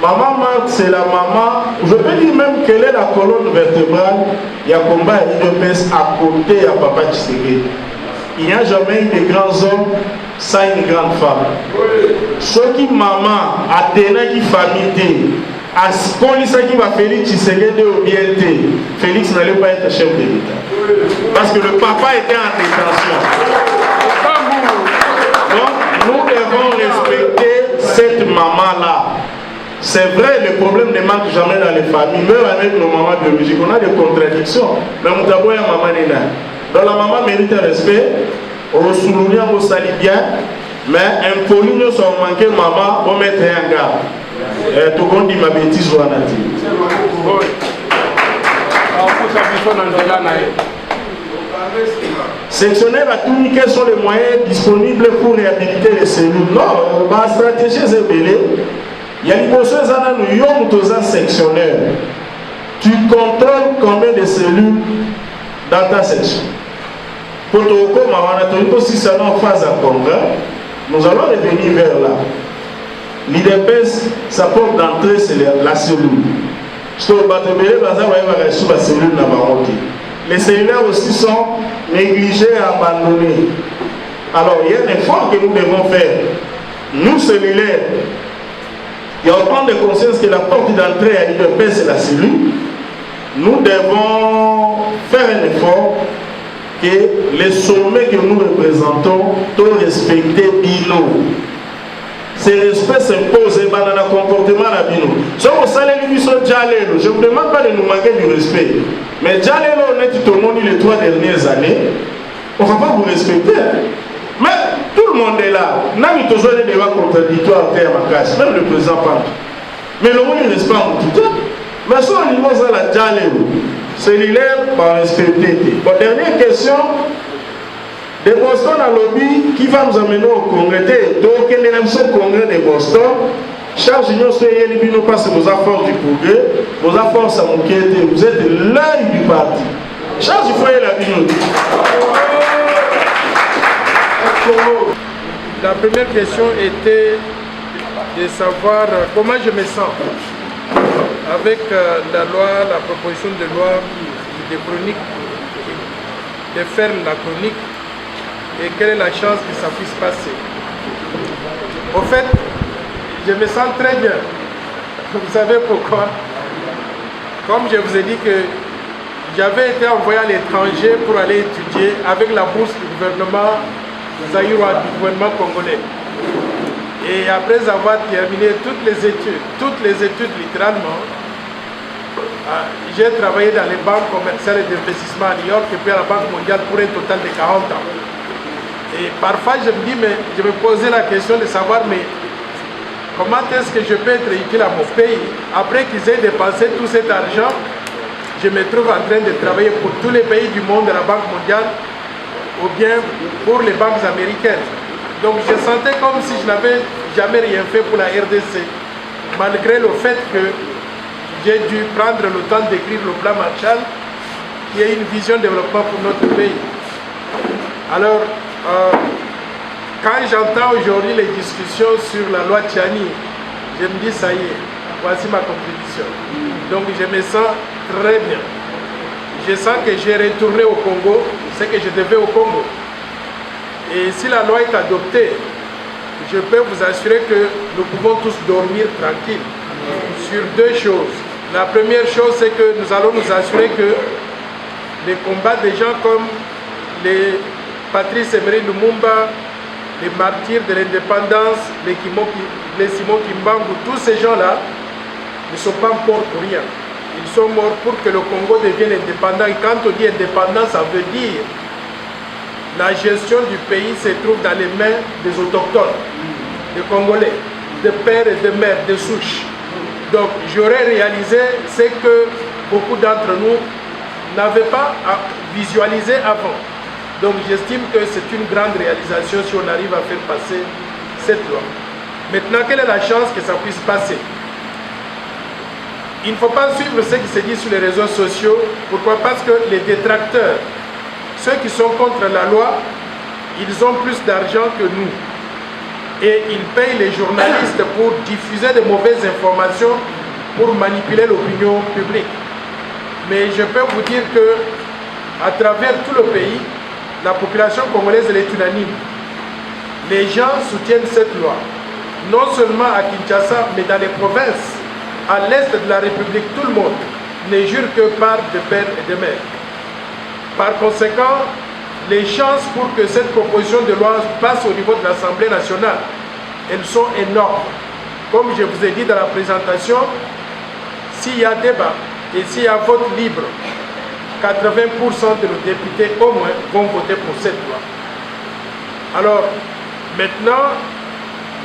Maman Marthe, c'est la maman, je peux dire même qu'elle est la colonne vertébrale, il y a combat et de à côté à Papa Tshisekedi. Il n'y a jamais eu de grands hommes sans une grande femme. Ce qui maman a tenu qui famille, à ce qui va Félix Tshisekedi au bien, Félix n'allait pas être chef de l'État. Parce que le papa était en détention. Donc nous devons respecter cette maman-là. C'est vrai, le problème ne manque jamais dans les familles, même avec nos mamans biologiques. On a des contradictions. Mais nous avons une maman née. Donc la maman mérite respect. On souligne, on salit bien. Mais un poli ne soit manqué, maman, on met un gars. Tout le monde dit ma bêtise ou un sectionnaire à tout, quels sont les moyens disponibles pour réhabiliter les cellules? Non, ma stratégie est belée. Il y a une chose à nous, sectionnaire. tu contrôles combien de cellules dans ta section. Pour te recommander, si ça en phase à congrès, nous allons revenir vers là. L'IDPS, sa porte d'entrée, c'est la cellule. Les cellulaires aussi sont négligés et abandonnés. Alors, il y a un effort que nous devons faire. Nous, cellulaires, il y a autant de conscience que la porte d'entrée à l'IDPS, c'est la cellule. Nous devons faire un effort que les sommets que nous représentons doivent respecter Bino. Ce respect s'impose dans le comportement de Bino. Je ne vous demande pas de nous manquer du respect. Mais Jalelo, on est tout au monde les 3 dernières années. On ne va pas vous respecter. Mais tout le monde est là. Nous avons toujours des débats contradictoires en termes de casse, même le président Pant. Mais le monde ne reste pas en tout temps. Mais sur le niveau de la Jalelo, cellulaire, par respecter. Bon, dernière question. De Boston à lobby, qui va nous amener au congrès? Donc, quel est le congrès de Boston? Charles Junior, soyez libres, nous passez vos efforts du progrès, vos efforts à mon vous êtes l'œil du parti. Charles, il faut y aller la minute. La première question était de savoir comment je me sens avec la loi, la proposition de loi de chronique, de faire la chronique. Et quelle est la chance que ça puisse passer. Au fait, je me sens très bien. Vous savez pourquoi? Comme je vous ai dit que j'avais été envoyé à l'étranger pour aller étudier avec la bourse du gouvernement zaïrois, du gouvernement congolais. Et après avoir terminé toutes les études littéralement, j'ai travaillé dans les banques commerciales et d'investissement à New York et puis à la Banque mondiale pour un total de 40 ans. Et parfois je me dis, mais je me posais la question de savoir, mais comment est-ce que je peux être utile à mon pays? Après qu'ils aient dépensé tout cet argent, je me trouve en train de travailler pour tous les pays du monde de la Banque mondiale ou bien pour les banques américaines. Donc je sentais comme si je n'avais jamais rien fait pour la RDC, malgré le fait que j'ai dû prendre le temps d'écrire le plan Marshall, qui est une vision de développement pour notre pays. Alors, quand j'entends aujourd'hui les discussions sur la loi Tchani, je me dis ça y est, voici ma contribution. Donc je me sens très bien. Je sens que j'ai retourné au Congo, ce que je devais au Congo. Et si la loi est adoptée, je peux vous assurer que nous pouvons tous dormir tranquilles sur 2 choses. La première chose, c'est que nous allons nous assurer que les combats des gens comme les Patrice Emery Lumumba, les martyrs de l'indépendance, les Simon Kimbangu, tous ces gens-là ne sont pas morts pour rien. Ils sont morts pour que le Congo devienne indépendant. Et quand on dit indépendance, ça veut dire la gestion du pays se trouve dans les mains des autochtones, des Congolais, des pères et des mères, des souches. Donc j'aurais réalisé ce que beaucoup d'entre nous n'avaient pas visualisé avant. Donc j'estime que c'est une grande réalisation si on arrive à faire passer cette loi. Maintenant, quelle est la chance que ça puisse passer? Il ne faut pas suivre ce qui se dit sur les réseaux sociaux. Pourquoi? Parce que les détracteurs, ceux qui sont contre la loi, ils ont plus d'argent que nous. Et ils payent les journalistes pour diffuser de mauvaises informations, pour manipuler l'opinion publique. Mais je peux vous dire que à travers tout le pays, la population congolaise elle est unanime. Les gens soutiennent cette loi. Non seulement à Kinshasa, mais dans les provinces, à l'est de la République, tout le monde ne jure que par de pères et de mères. Par conséquent, les chances pour que cette proposition de loi passe au niveau de l'Assemblée nationale, elles sont énormes. Comme je vous ai dit dans la présentation, s'il y a débat et s'il y a vote libre, 80% de nos députés au moins vont voter pour cette loi. Alors, maintenant,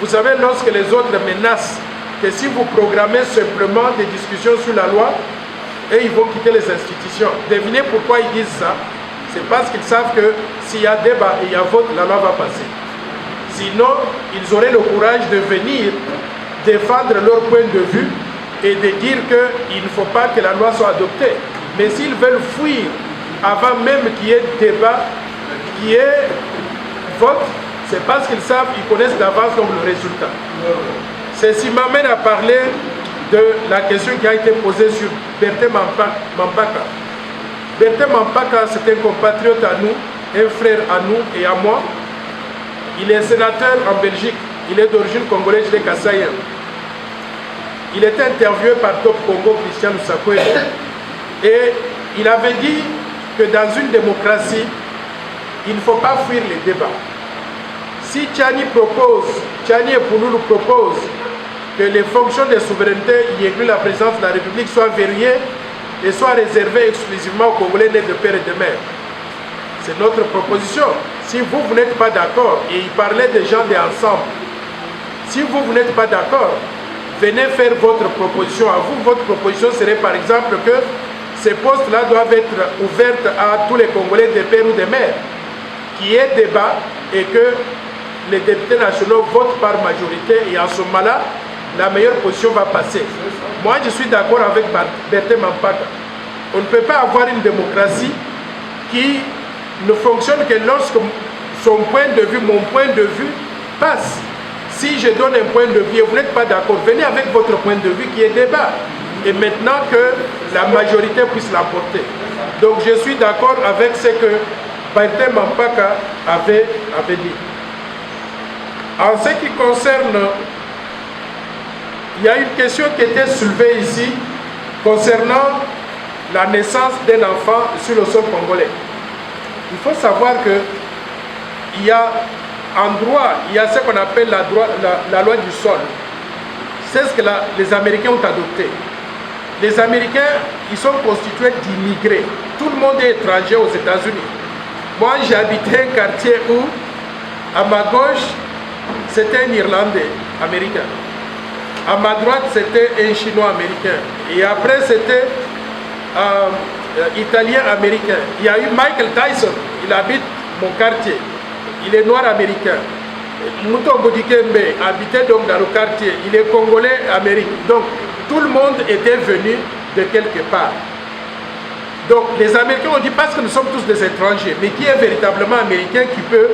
vous savez, lorsque les autres menacent que si vous programmez simplement des discussions sur la loi, et ils vont quitter les institutions. Devinez pourquoi ils disent ça? C'est parce qu'ils savent que s'il y a débat et il y a vote, la loi va passer. Sinon, ils auraient le courage de venir défendre leur point de vue et de dire qu'il ne faut pas que la loi soit adoptée. Mais s'ils veulent fuir avant même qu'il y ait débat, qu'il y ait vote, c'est parce qu'ils savent, ils connaissent d'avance donc le résultat. Ceci m'amène à parler de la question qui a été posée sur Bertin Mampaka. Bertin Mampaka, c'est un compatriote à nous, un frère à nous et à moi. Il est sénateur en Belgique, il est d'origine congolaise de Kassaïen. Il était interviewé par Top Congo, Christian Lusakwe, et il avait dit que dans une démocratie, il ne faut pas fuir les débats. Si Tchani et Pouloulou proposent que les fonctions de souveraineté, y inclut la présidence de la République, soient verrouillées et soient réservées exclusivement aux Congolais nés de père et de mère. C'est notre proposition. Si vous n'êtes pas d'accord, et il parlait des gens d'ensemble, si vous n'êtes pas d'accord, venez faire votre proposition à vous. Votre proposition serait par exemple que ces postes-là doivent être ouverts à tous les Congolais de père ou de mère, qu'il y ait débat et que les députés nationaux votent par majorité et en ce moment-là, la meilleure position va passer. Moi, je suis d'accord avec Bertin Mampaka. On ne peut pas avoir une démocratie qui ne fonctionne que lorsque son point de vue, mon point de vue, passe. Si je donne un point de vue et vous n'êtes pas d'accord, venez avec votre point de vue qui est débat. Et maintenant que la majorité puisse l'emporter. Donc je suis d'accord avec ce que Bertin Mampaka avait dit. En ce qui concerne, il y a une question qui était soulevée ici concernant la naissance d'un enfant sur le sol congolais. Il faut savoir que il y a en droit, il y a ce qu'on appelle la loi du sol. C'est ce que les Américains ont adopté. Les Américains, ils sont constitués d'immigrés. Tout le monde est étranger aux États-Unis. Moi, j'ai habité un quartier où, à ma gauche, c'était un Irlandais américain. À ma droite, c'était un Chinois américain. Et après, c'était Italien américain. Il y a eu Michael Tyson, il habite mon quartier. Il est noir américain. Mouton Bodikembe habitait donc dans le quartier. Il est congolais américain. Donc, tout le monde était venu de quelque part. Donc, les Américains ont dit, parce que nous sommes tous des étrangers, mais qui est véritablement américain, qui peut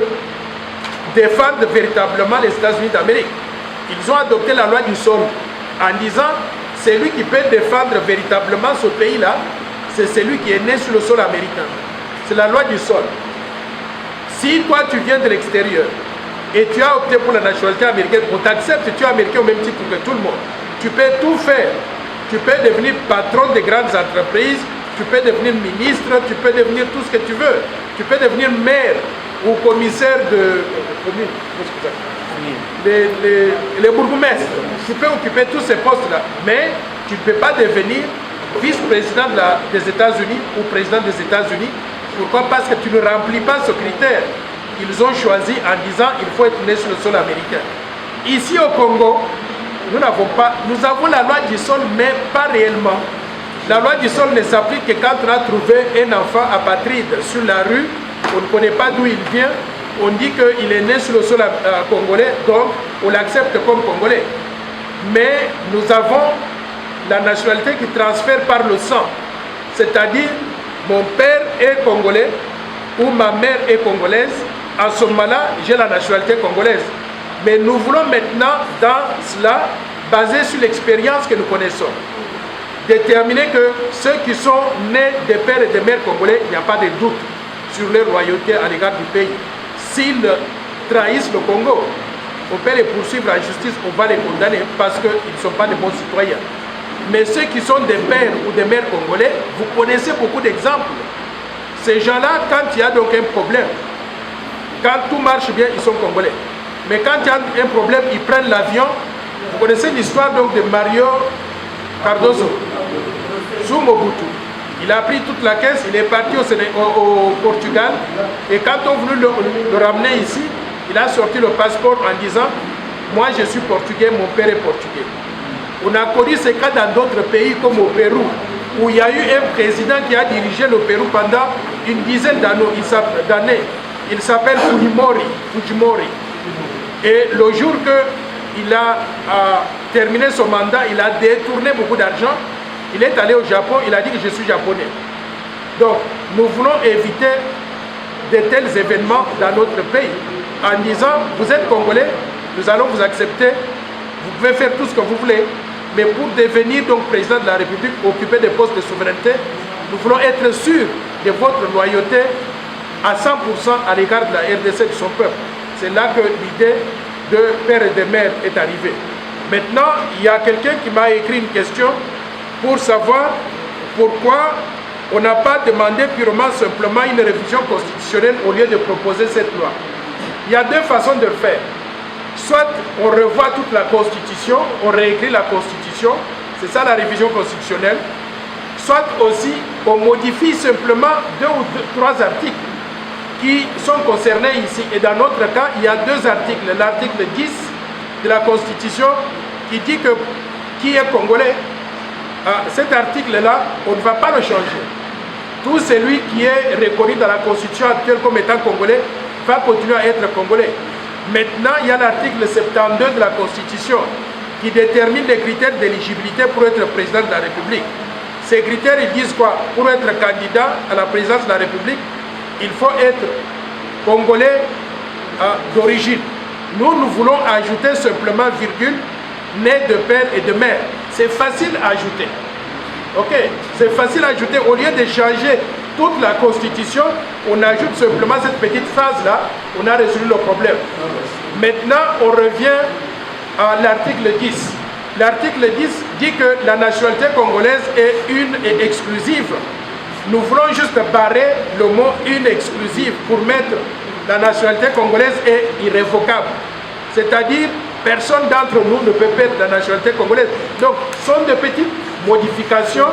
défendre véritablement les États-Unis d'Amérique? Ils ont adopté la loi du sol en disant, c'est lui qui peut défendre véritablement ce pays-là, c'est celui qui est né sur le sol américain. C'est la loi du sol. Si toi tu viens de l'extérieur et tu as opté pour la nationalité américaine, on t'accepte, tu es américain au même titre que tout le monde. Tu peux tout faire. Tu peux devenir patron de grandes entreprises, tu peux devenir ministre, tu peux devenir tout ce que tu veux. Tu peux devenir maire ou commissaire de commune. Les bourgmestres. Tu peux occuper tous ces postes-là. Mais tu ne peux pas devenir vice-président des États-Unis ou président des États-Unis. Pourquoi? Parce que tu ne remplis pas ce critère. Ils ont choisi en disant qu'il faut être né sur le sol américain. Ici au Congo, nous avons la loi du sol, mais pas réellement. La loi du sol ne s'applique que quand on a trouvé un enfant apatride sur la rue, on ne connaît pas d'où il vient, on dit qu'il est né sur le sol congolais, donc on l'accepte comme congolais. Mais nous avons la nationalité qui transfère par le sang, c'est-à-dire mon père est congolais ou ma mère est congolaise, en ce moment-là, j'ai la nationalité congolaise. Mais nous voulons maintenant, dans cela, basé sur l'expérience que nous connaissons, déterminer que ceux qui sont nés des pères et des mères congolais, il n'y a pas de doute sur leur loyauté à l'égard du pays. S'ils trahissent le Congo, on peut les poursuivre en justice, on va les condamner parce qu'ils ne sont pas de bons citoyens. Mais ceux qui sont des pères ou des mères congolais, vous connaissez beaucoup d'exemples. Ces gens-là, quand il y a donc un problème, quand tout marche bien, ils sont congolais. Mais quand il y a un problème, ils prennent l'avion. Vous connaissez l'histoire donc de Mario Cardoso, sous Mobutu. Il a pris toute la caisse, il est parti au Portugal. Et quand on voulait le ramener ici, il a sorti le passeport en disant « Moi je suis portugais, mon père est portugais ». On a connu ces cas dans d'autres pays comme au Pérou, où il y a eu un président qui a dirigé le Pérou pendant une dizaine d'années. Il s'appelle Fujimori. Et le jour que il a terminé son mandat, il a détourné beaucoup d'argent. Il est allé au Japon, il a dit que je suis japonais. Donc, nous voulons éviter de tels événements dans notre pays en disant, vous êtes Congolais, nous allons vous accepter, vous pouvez faire tout ce que vous voulez, mais pour devenir donc président de la République, occuper des postes de souveraineté, nous voulons être sûrs de votre loyauté à 100% à l'égard de la RDC de son peuple. C'est là que l'idée de père et de mère est arrivée. Maintenant, il y a quelqu'un qui m'a écrit une question pour savoir pourquoi on n'a pas demandé purement simplement une révision constitutionnelle au lieu de proposer cette loi. Il y a deux façons de le faire. Soit on revoit toute la Constitution, on réécrit la Constitution, c'est ça la révision constitutionnelle. Soit aussi on modifie simplement 2 ou 3 articles qui sont concernés ici. Et dans notre cas, il y a 2 articles. L'article 10 de la Constitution qui dit que qui est congolais. Cet article-là, on ne va pas le changer. Tout celui qui est reconnu dans la Constitution actuelle comme étant congolais va continuer à être congolais. Maintenant, il y a l'article 72 de la Constitution qui détermine les critères d'éligibilité pour être président de la République. Ces critères, ils disent quoi? Pour être candidat à la présidence de la République, il faut être congolais d'origine. Nous voulons ajouter simplement virgule, né de père et de mère. C'est facile à ajouter. Ok, c'est facile à ajouter. Au lieu de changer toute la Constitution, on ajoute simplement cette petite phrase-là, on a résolu le problème. Maintenant, on revient à l'article 10. L'article 10 dit que la nationalité congolaise est une et exclusive. Nous voulons juste barrer le mot une exclusive pour mettre la nationalité congolaise est irrévocable. C'est-à-dire, personne d'entre nous ne peut perdre la nationalité congolaise. Donc, ce sont de petites modifications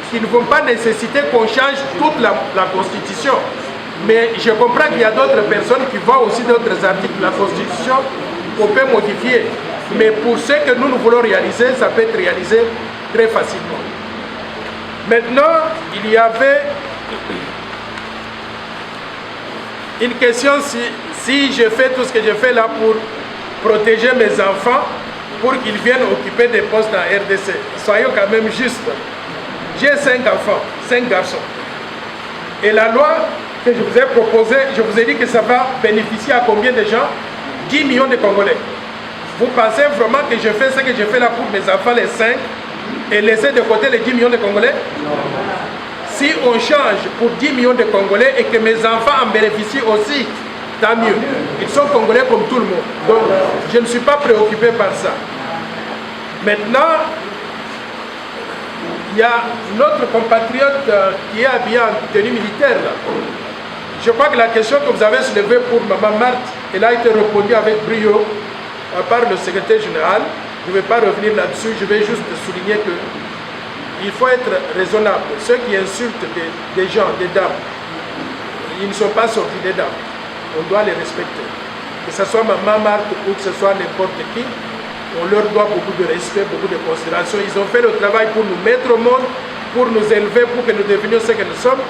qui ne vont pas nécessiter qu'on change toute la Constitution. Mais je comprends qu'il y a d'autres personnes qui voient aussi d'autres articles de la Constitution qu'on peut modifier. Mais pour ce que nous voulons réaliser, ça peut être réalisé très facilement. Maintenant, il y avait une question si je fais tout ce que je fais là pour protéger mes enfants, pour qu'ils viennent occuper des postes en RDC. Soyons quand même justes. J'ai 5 enfants, 5 garçons. Et la loi que je vous ai proposée, je vous ai dit que ça va bénéficier à combien de gens? 10 millions de Congolais. Vous pensez vraiment que je fais ce que je fais là pour mes enfants, les 5, et laisser de côté les 10 millions de Congolais? Si on change pour 10 millions de Congolais et que mes enfants en bénéficient aussi, tant mieux. Ils sont Congolais comme tout le monde. Donc, je ne suis pas préoccupé par ça. Maintenant, il y a notre compatriote qui est habillé en tenue militaire là. Je crois que la question que vous avez soulevée pour Maman Marthe, elle a été répondue avec brio par le secrétaire général. Je ne vais pas revenir là-dessus, je vais juste souligner que il faut être raisonnable. Ceux qui insultent des gens, des dames, ils ne sont pas sortis des dames. On doit les respecter. Que ce soit Maman Marthe ou que ce soit n'importe qui, on leur doit beaucoup de respect, beaucoup de considération. Ils ont fait le travail pour nous mettre au monde, pour nous élever, pour que nous devenions ce que nous sommes.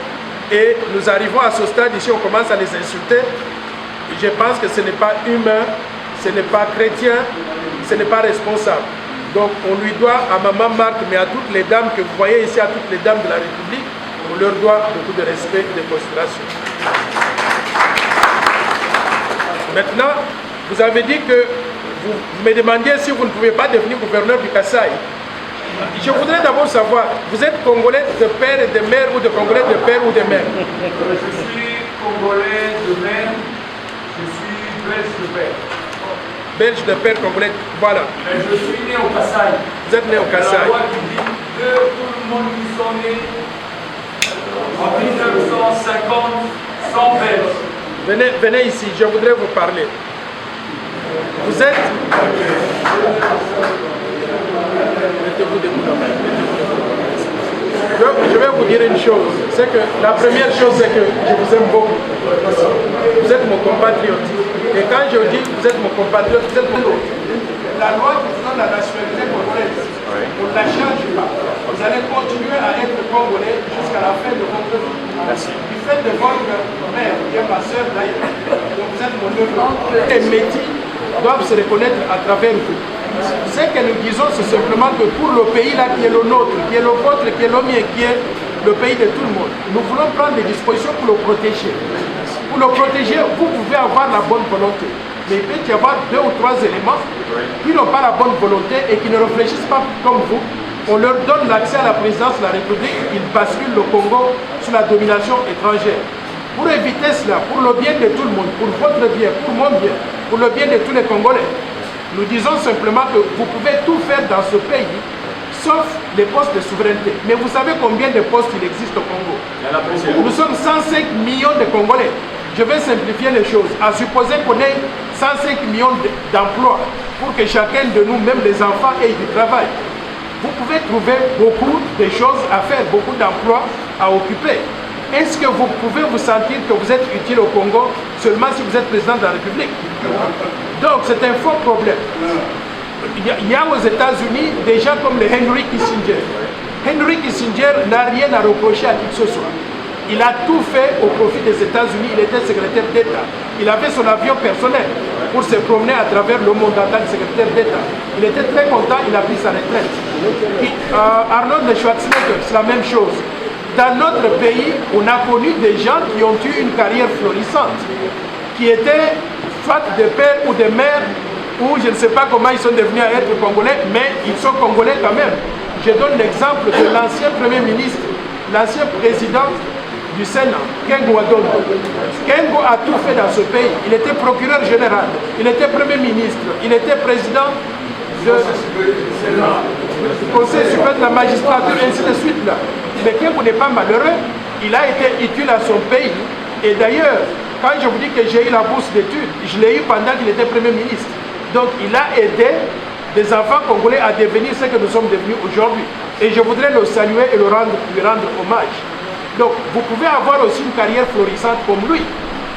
Et nous arrivons à ce stade ici, on commence à les insulter. Je pense que ce n'est pas humain, ce n'est pas chrétien, ce n'est pas responsable. Donc on lui doit à Maman Marthe, mais à toutes les dames que vous voyez ici, à toutes les dames de la République, on leur doit beaucoup de respect et de considération. Maintenant, vous avez dit que vous me demandiez si vous ne pouvez pas devenir gouverneur du Kasaï. Je voudrais d'abord savoir, vous êtes Congolais de père et de mère ou de Congolais de père ou de mère? Je suis Congolais de mère, je suis belge de père. Belge de père, Congolais, voilà. Mais je suis né au Kasaï. Vous êtes né au Kasaï. La loi qui dit que tout le monde qui sont nés en 1950 sont belges. Venez ici, je voudrais vous parler. Vous êtes... Mettez-vous debout là-bas. Je vais vous dire une chose. C'est que la première chose, c'est que je vous aime beaucoup. Vous êtes mon compatriote. Et quand je dis vous êtes mon compatriote, vous êtes mon autre. La loi qui vous donne la nationalité congolaise, on ne la change pas. Vous allez continuer à être congolais jusqu'à la fin de votre vie. Merci. Du fait de votre mère, qui est ma soeur d'ailleurs, donc vous êtes mon neveu. Et Métis, doivent se reconnaître à travers vous. Ce que nous disons, c'est simplement que pour le pays là qui est le nôtre, qui est le vôtre, qui est le mien, qui est le pays de tout le monde, nous voulons prendre des dispositions pour le protéger. Pour le protéger, vous pouvez avoir la bonne volonté. Mais il peut y avoir 2 ou 3 éléments qui n'ont pas la bonne volonté et qui ne réfléchissent pas comme vous. On leur donne l'accès à la présidence de la République, ils basculent le Congo sous la domination étrangère. Pour éviter cela, pour le bien de tout le monde, pour votre bien, pour mon bien, pour le bien de tous les Congolais, nous disons simplement que vous pouvez tout faire dans ce pays, sauf les postes de souveraineté. Mais vous savez combien de postes il existe au Congo? Nous sommes 105 millions de Congolais. Je vais simplifier les choses. À supposer qu'on ait 105 millions d'emplois pour que chacun de nous, même les enfants, ait du travail. Vous pouvez trouver beaucoup de choses à faire, beaucoup d'emplois à occuper. Est-ce que vous pouvez vous sentir que vous êtes utile au Congo seulement si vous êtes président de la République? Donc c'est un faux problème. Il y a aux États-Unis des gens comme le Henry Kissinger. Henry Kissinger n'a rien à reprocher à qui que ce soit. Il a tout fait au profit des États-Unis, il était secrétaire d'État. Il avait son avion personnel pour se promener à travers le monde en tant que secrétaire d'État. Il était très content, il a pris sa retraite. Arnold Schwarzenegger, c'est la même chose. Dans notre pays, on a connu des gens qui ont eu une carrière florissante, qui étaient soit des pères ou des mères, ou je ne sais pas comment ils sont devenus à être congolais, mais ils sont congolais quand même. Je donne l'exemple de l'ancien Premier ministre, l'ancien président du Sénat, Kengo Adongo. Kengo a tout fait dans ce pays. Il était procureur général, il était Premier ministre, il était président du Conseil supérieur de la magistrature, et ainsi de suite là. Mais Kengo n'est pas malheureux, il a été utile à son pays. Et d'ailleurs, quand je vous dis que j'ai eu la bourse d'études, je l'ai eu pendant qu'il était Premier ministre. Donc il a aidé des enfants congolais à devenir ce que nous sommes devenus aujourd'hui. Et je voudrais le saluer et lui rendre hommage. Donc vous pouvez avoir aussi une carrière florissante comme lui.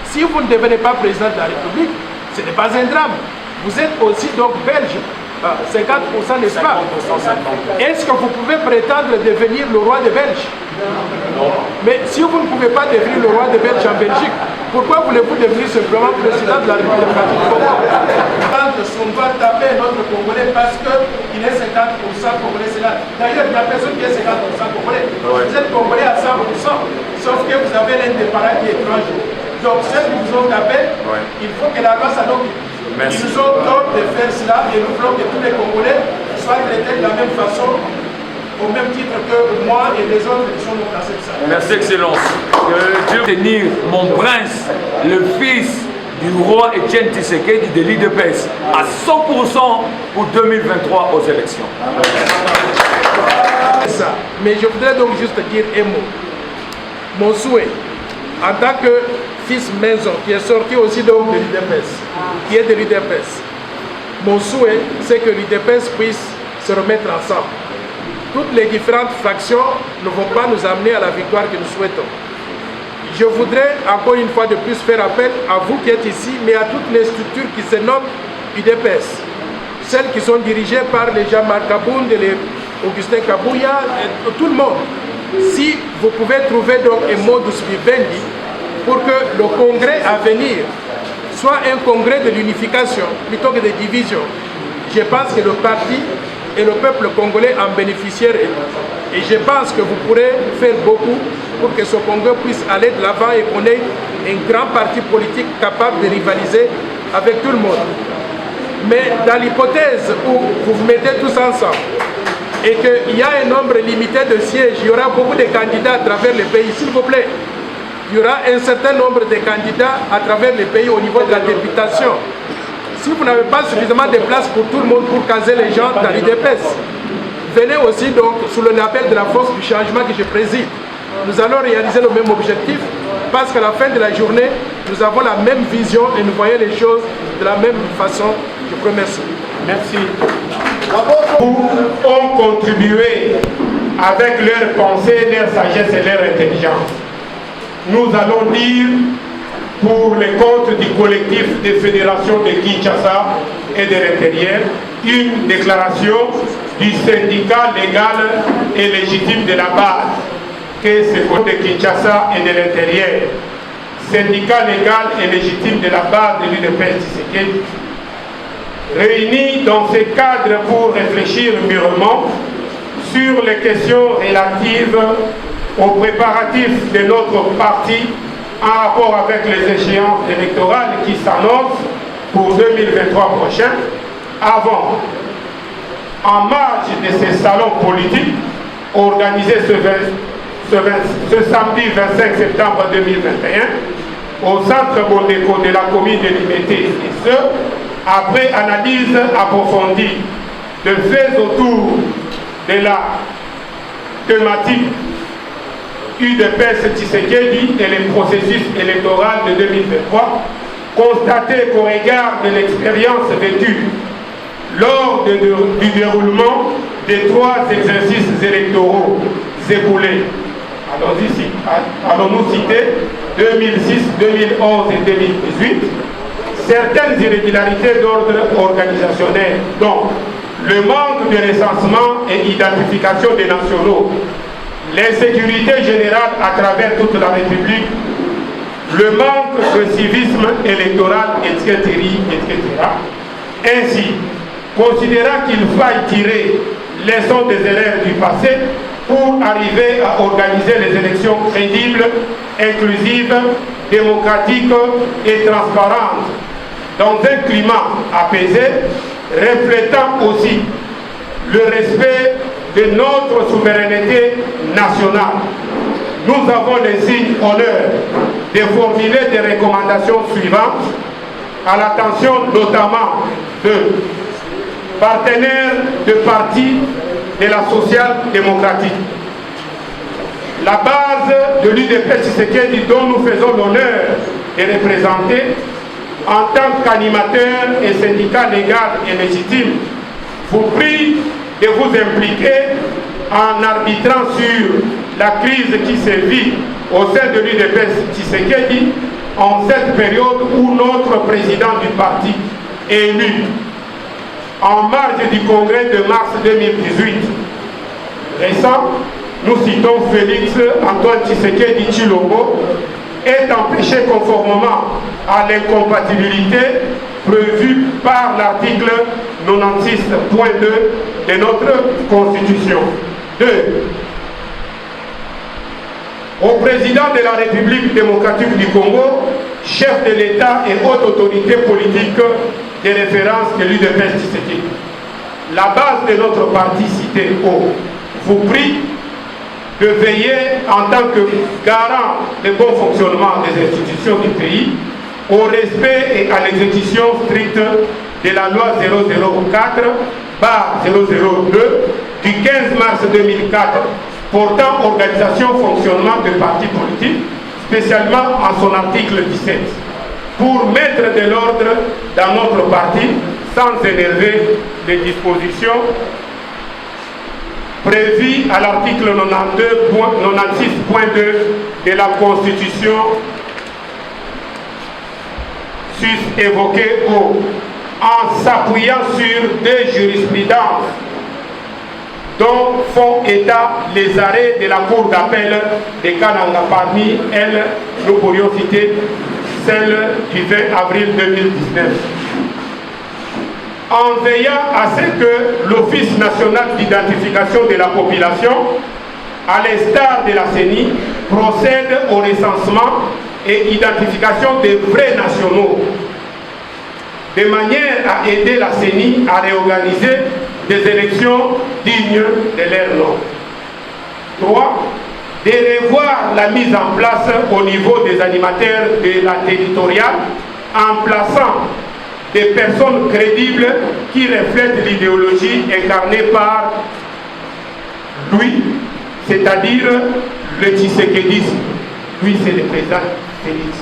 Si vous ne devenez pas président de la République, ce n'est pas un drame. Vous êtes aussi donc belge. 50%, n'est-ce pas? Est-ce que vous pouvez prétendre devenir le roi de Belge? Non. Mais si vous ne pouvez pas devenir le roi de Belge en Belgique, pourquoi voulez-vous devenir simplement président de la République démocratique du Congo? On doit taper notre Congolais parce qu'il est 50% Congolais. D'ailleurs, il n'y a personne qui est 50% Congolais. Vous êtes Congolais à 100%, sauf que vous avez l'un des parents qui est étranger. Donc ceux qui vous ont tapé, il faut que la loi s'en occupe. Merci. Ils ont tort de faire cela et nous voulons que tous les Congolais soient traités de la même façon, au même titre que moi et les autres qui sont dans cette salle. Merci, Excellence. Je veux tenir mon prince, le fils du roi Etienne Tshisekedi de l'IDPS, à 100% pour 2023 aux élections. Ça. Mais je voudrais donc juste dire un mot. Mon souhait, en tant que fils maison, qui est sorti aussi donc de l'UDPS, qui est de l'UDPS, mon souhait, c'est que l'UDPS puisse se remettre ensemble. Toutes les différentes fractions ne vont pas nous amener à la victoire que nous souhaitons. Je voudrais encore une fois de plus faire appel à vous qui êtes ici, mais à toutes les structures qui se nomment UDPS. Celles qui sont dirigées par les Jean-Marc Kabound, les Augustin Kabouya, et tout le monde. Si vous pouvez trouver donc un modus vivendi pour que le congrès à venir soit un congrès de l'unification plutôt que de division, je pense que le parti et le peuple congolais en bénéficieraient. Et je pense que vous pourrez faire beaucoup pour que ce congrès puisse aller de l'avant et qu'on ait un grand parti politique capable de rivaliser avec tout le monde. Mais dans l'hypothèse où vous vous mettez tous ensemble et qu'il y a un nombre limité de sièges, il y aura beaucoup de candidats à travers le pays, s'il vous plaît. Il y aura un certain nombre de candidats à travers le pays au niveau de la députation. Si vous n'avez pas suffisamment de place pour tout le monde pour caser les gens dans l'IDPS, venez aussi donc sous le label de la force du changement que je préside. Nous allons réaliser le même objectif parce qu'à la fin de la journée, nous avons la même vision et nous voyons les choses de la même façon. Je vous remercie. Merci. Nous ont contribué avec leurs pensées, leur sagesse et leur intelligence. Nous allons dire pour les comptes du collectif des fédérations de Kinshasa et de l'intérieur une déclaration du syndicat légal et légitime de la base que c'est de Kinshasa et de l'intérieur. Syndicat légal et légitime de la base de l'UDPS Tshisekedi réunis dans ce cadre pour réfléchir mûrement sur les questions relatives aux préparatifs de notre parti en rapport avec les échéances électorales qui s'annoncent pour 2023 prochain, avant, en marge de ces salons politiques organisés ce samedi 25 septembre 2021 au centre Bondeko de la commune de Limete, et ce, après analyse approfondie de faits autour de la thématique UDPS Tshisekedi et le processus électoral de 2023, constaté qu'au regard de l'expérience vécue lors du déroulement des 3 exercices électoraux écoulés, allons-nous citer 2006, 2011 et 2018, certaines irrégularités d'ordre organisationnel, dont le manque de recensement et identification des nationaux, l'insécurité générale à travers toute la République, le manque de civisme électoral, etc. Ainsi, considérant qu'il faille tirer leçon des erreurs du passé pour arriver à organiser les élections crédibles, inclusives, démocratiques et transparentes, dans un climat apaisé, reflétant aussi le respect de notre souveraineté nationale. Nous avons l'insigne honneur de formuler des recommandations suivantes à l'attention notamment de partenaires de partis de la social-démocratique. La base de l'UDPS Tshisekedi dont nous faisons l'honneur de représenter en tant qu'animateur et syndicat légal et légitime, vous prie de vous impliquer en arbitrant sur la crise qui sévit au sein de l'UDPS Tshisekedi en cette période où notre président du parti élu en marge du congrès de mars 2018 récent, nous citons Félix Antoine Tshisekedi Tshilombo, est empêché conformément à l'incompatibilité prévue par l'article 96.2 de notre Constitution. 2. Au président de la République démocratique du Congo, chef de l'État et haute autorité politique de référence de l'UDPS Tshisekedi. La base de notre parti cité haut vous prie de veiller en tant que garant du bon fonctionnement des institutions du pays au respect et à l'exécution stricte de la loi 004/002 du 15 mars 2004 portant organisation fonctionnement de partis politiques, spécialement en son article 17, pour mettre de l'ordre dans notre parti sans énerver les dispositions prévues à l'article 96.2 de la Constitution sus-évoquée en s'appuyant sur des jurisprudences dont font état les arrêts de la Cour d'appel de Kananga. Parmi elles, nous pourrions citer celle du 20 avril 2019. En veillant à ce que l'Office national d'identification de la population, à l'instar de la CENI, procède au recensement et identification des vrais nationaux, de manière à aider la CENI à réorganiser des élections dignes de leur nom. 3. De revoir la mise en place au niveau des animateurs de la territoriale en plaçant des personnes crédibles qui reflètent l'idéologie incarnée par lui, c'est-à-dire le tshisekédisme. Lui, c'est le président Félix.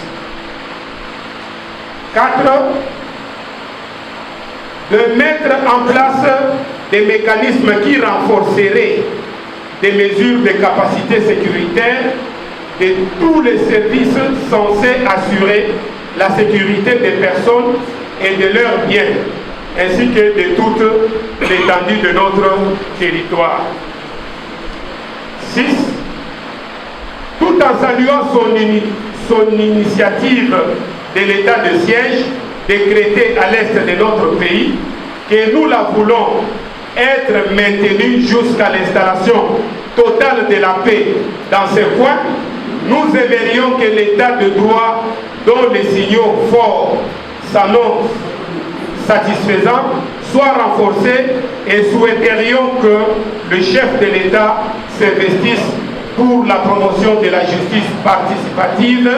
4. De mettre en place des mécanismes qui renforceraient des mesures de capacité sécuritaire de tous les services censés assurer la sécurité des personnes et de leurs biens, ainsi que de toute l'étendue de notre territoire. 6. Tout en saluant son initiative de l'état de siège décrété à l'est de notre pays, que nous la voulons être maintenue jusqu'à l'installation totale de la paix dans ce coin, nous aimerions que l'état de droit dont les signaux forts s'annoncent satisfaisants soit renforcé et souhaiterions que le chef de l'État s'investisse pour la promotion de la justice participative,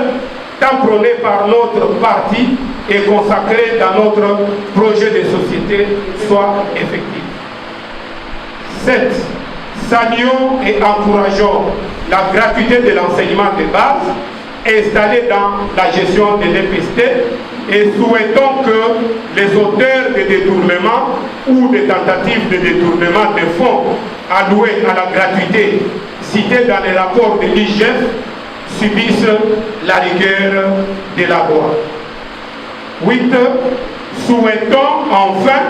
tant prônée par notre parti et consacrée dans notre projet de société, soit effective. 7. Saluons et encourageons la gratuité de l'enseignement de base installé dans la gestion de l'EPST et souhaitons que les auteurs de détournement ou de tentatives de détournement de fonds alloués à la gratuité cités dans les rapports de l'IGF subissent la rigueur de la loi. 8. Souhaitons enfin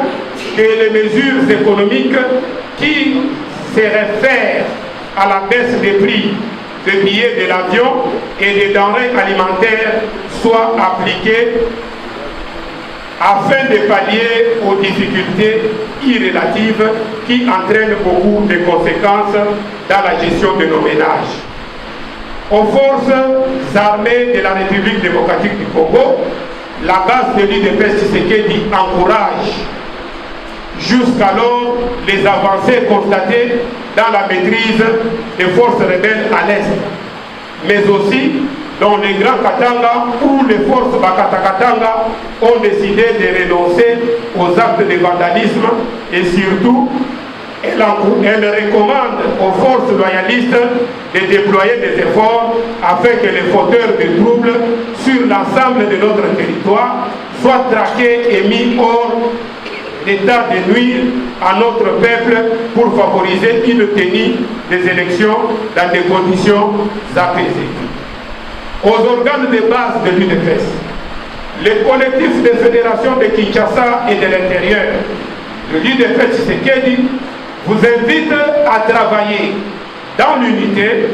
que les mesures économiques qui se réfèrent à la baisse des prix des billets de l'avion et des denrées alimentaires soient appliquées afin de pallier aux difficultés irrélatives qui entraînent beaucoup de conséquences dans la gestion de nos ménages. Aux forces armées de la République démocratique du Congo, la base de l'UDPS Tshisekedi encourage jusqu'alors les avancées constatées dans la maîtrise des forces rebelles à l'Est, mais aussi dans les Grands Katanga où les forces Bakatakatanga ont décidé de renoncer aux actes de vandalisme et surtout elle recommande aux forces loyalistes de déployer des efforts afin que les fauteurs de troubles sur l'ensemble de notre territoire soient traqués et mis hors d'état de nuire à notre peuple pour favoriser une tenue des élections dans des conditions apaisées. Aux organes de base de l'UDPS, les collectifs de fédération de Kinshasa et de l'intérieur de l'UDPS Tshisekedi vous invite à travailler dans l'unité,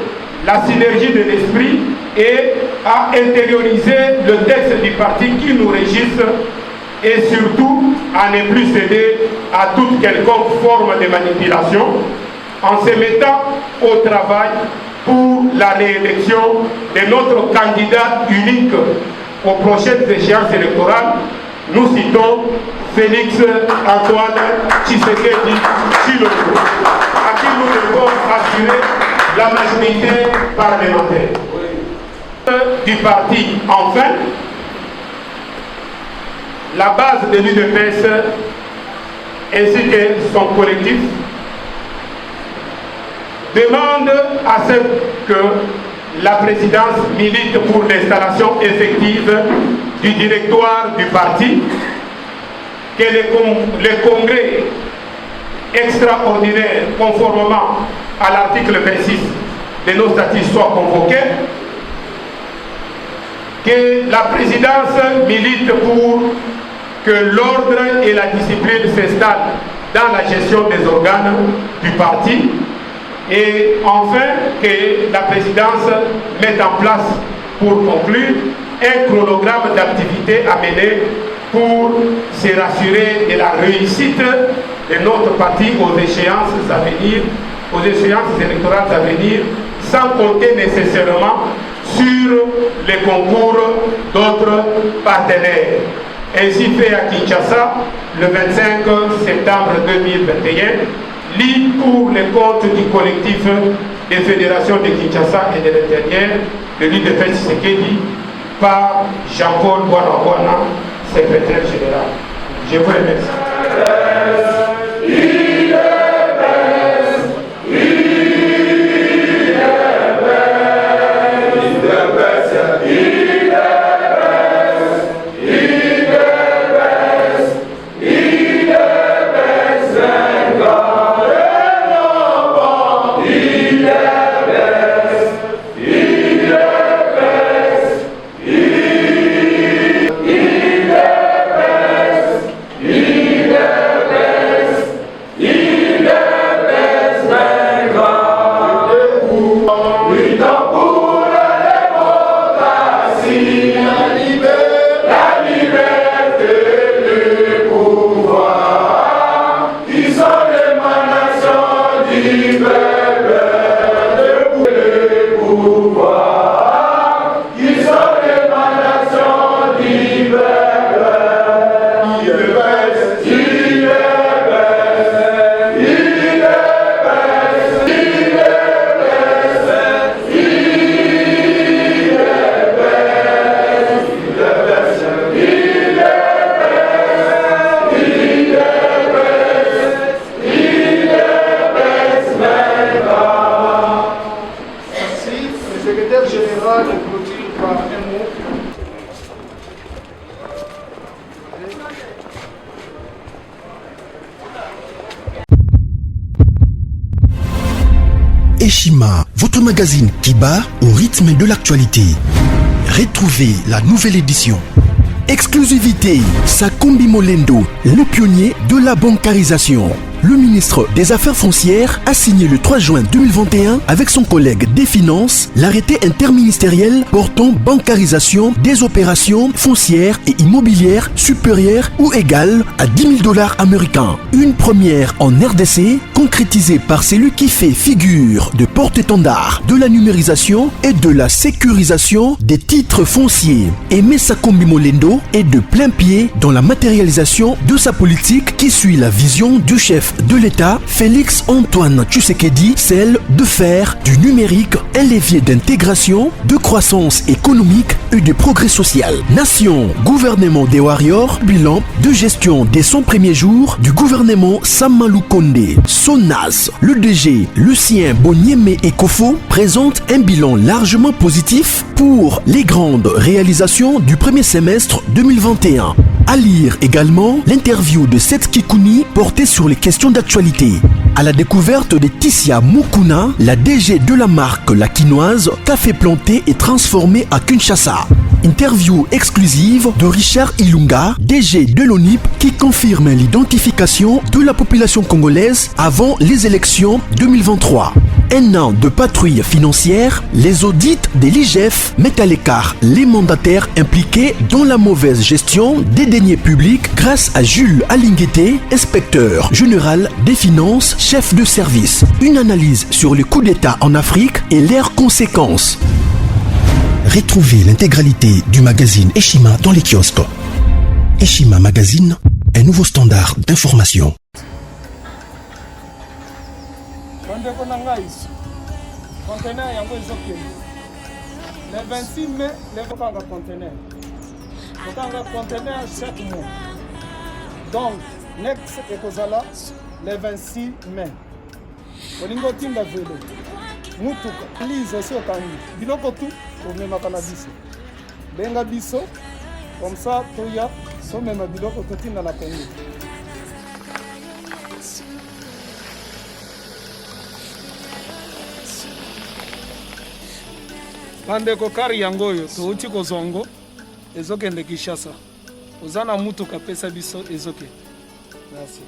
la synergie de l'esprit et à intérioriser le texte du parti qui nous régisse et surtout à ne plus céder à toute quelconque forme de manipulation en se mettant au travail pour la réélection de notre candidat unique aux prochaines échéances électorales. Nous citons Félix Antoine Tshisekedi Tshilombo, à qui nous devons assurer la majorité parlementaire. Du parti, enfin, la base de l'UDPS ainsi que son collectif demande à ce que la présidence milite pour l'installation effective du directoire du parti, que le congrès extraordinaire, conformément à l'article 26 de nos statuts, soit convoqué, que la présidence milite pour que l'ordre et la discipline s'installent dans la gestion des organes du parti, et enfin que la présidence mette en place, pour conclure, un chronogramme d'activité à mener pour se rassurer de la réussite de notre parti aux échéances à venir, aux échéances électorales à venir, sans compter nécessairement sur les concours d'autres partenaires. Ainsi fait à Kinshasa le 25 septembre 2021, lit pour les comptes du collectif des fédérations de Kinshasa et de l'intérieur de l'UDPS Tshisekedi par Jean-Paul Bouana, secrétaire général. Je vous remercie. Eshima, votre magazine qui bat au rythme de l'actualité. Retrouvez la nouvelle édition. Exclusivité, Sakombi Molendo, le pionnier de la bancarisation. Le ministre des Affaires foncières a signé le 3 juin 2021 avec son collègue des Finances l'arrêté interministériel portant bancarisation des opérations foncières et immobilières supérieures ou égales à $10 000 américains. Une première en RDC, concrétisée par celui qui fait figure de porte-étendard de la numérisation et de la sécurisation des titres fonciers. Aimé Sakombi Molendo est de plein pied dans la matérialisation de sa politique qui suit la vision du chef de l'État, Félix Antoine Tshisekedi, celle de faire du numérique un levier d'intégration, de croissance économique et de progrès social. Nation, gouvernement des Warriors, bilan de gestion dès son premier jour du gouvernement Samalou Kondé. Sonas, le DG Lucien Boniemé Ekofo présente un bilan largement positif pour les grandes réalisations du premier semestre 2021. À lire également l'interview de Seth Kikouni portée sur les questions d'actualité. À la découverte de Tissia Mukuna, la DG de la marque La Quinoise, café planté et transformé à Kinshasa. Interview exclusive de Richard Ilunga, DG de l'ONIP, qui confirme l'identification de la population congolaise avant les élections 2023. Un an de patrouille financière, les audits de l'IGF mettent à l'écart les mandataires impliqués dans la mauvaise gestion des deniers publics grâce à Jules Alinguete, inspecteur général des finances, chef de service. Une analyse sur les coups d'État en Afrique et leurs conséquences. Retrouvez l'intégralité du magazine Eshima dans les kiosques. Eshima Magazine, un nouveau standard d'information. Le 26 mai, les conteneurs. Conteneur chaque mois. Donc, next ekozala le 26 mai. Olingo tinda velo. Mutuka. Lise aussi au Kani. Biloko tout pour même cannabis. Benga biso. Comme ça, toya. So même biloko tout tinda la Congo. Bandeko kari yango oyo touti kozongo ezokende Kinshasa. Ozana mutuka pesa biso ezoke. Merci.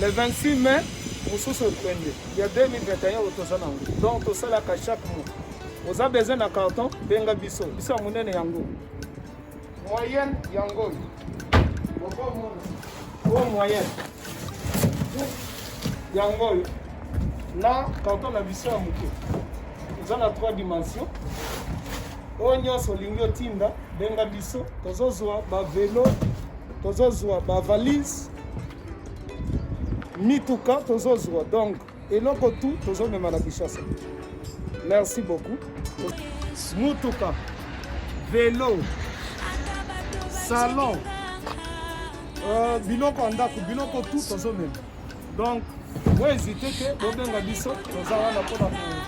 Le 26 mai, mosusu okwende. Il y a 2021 otozana. Donc tosala ka chaque mois. Oza besoin na carton benga biso. Biso munene yango. Moyenne yango. Bobo moyenne. Yango. Na carton na biso ya muke. Dans 3 dimensions. Onyo solingo tinda benga biso tozozwa ba vélo, tozozwa ba valise, mituka tozozwa. Donc eloko tout tozomema na Kinshasa. Merci beaucoup. Mutuka, vélo, salon, biloko ndako, biloko tout tozomema. Donc vous hésitez que bobenga biso tozala na pona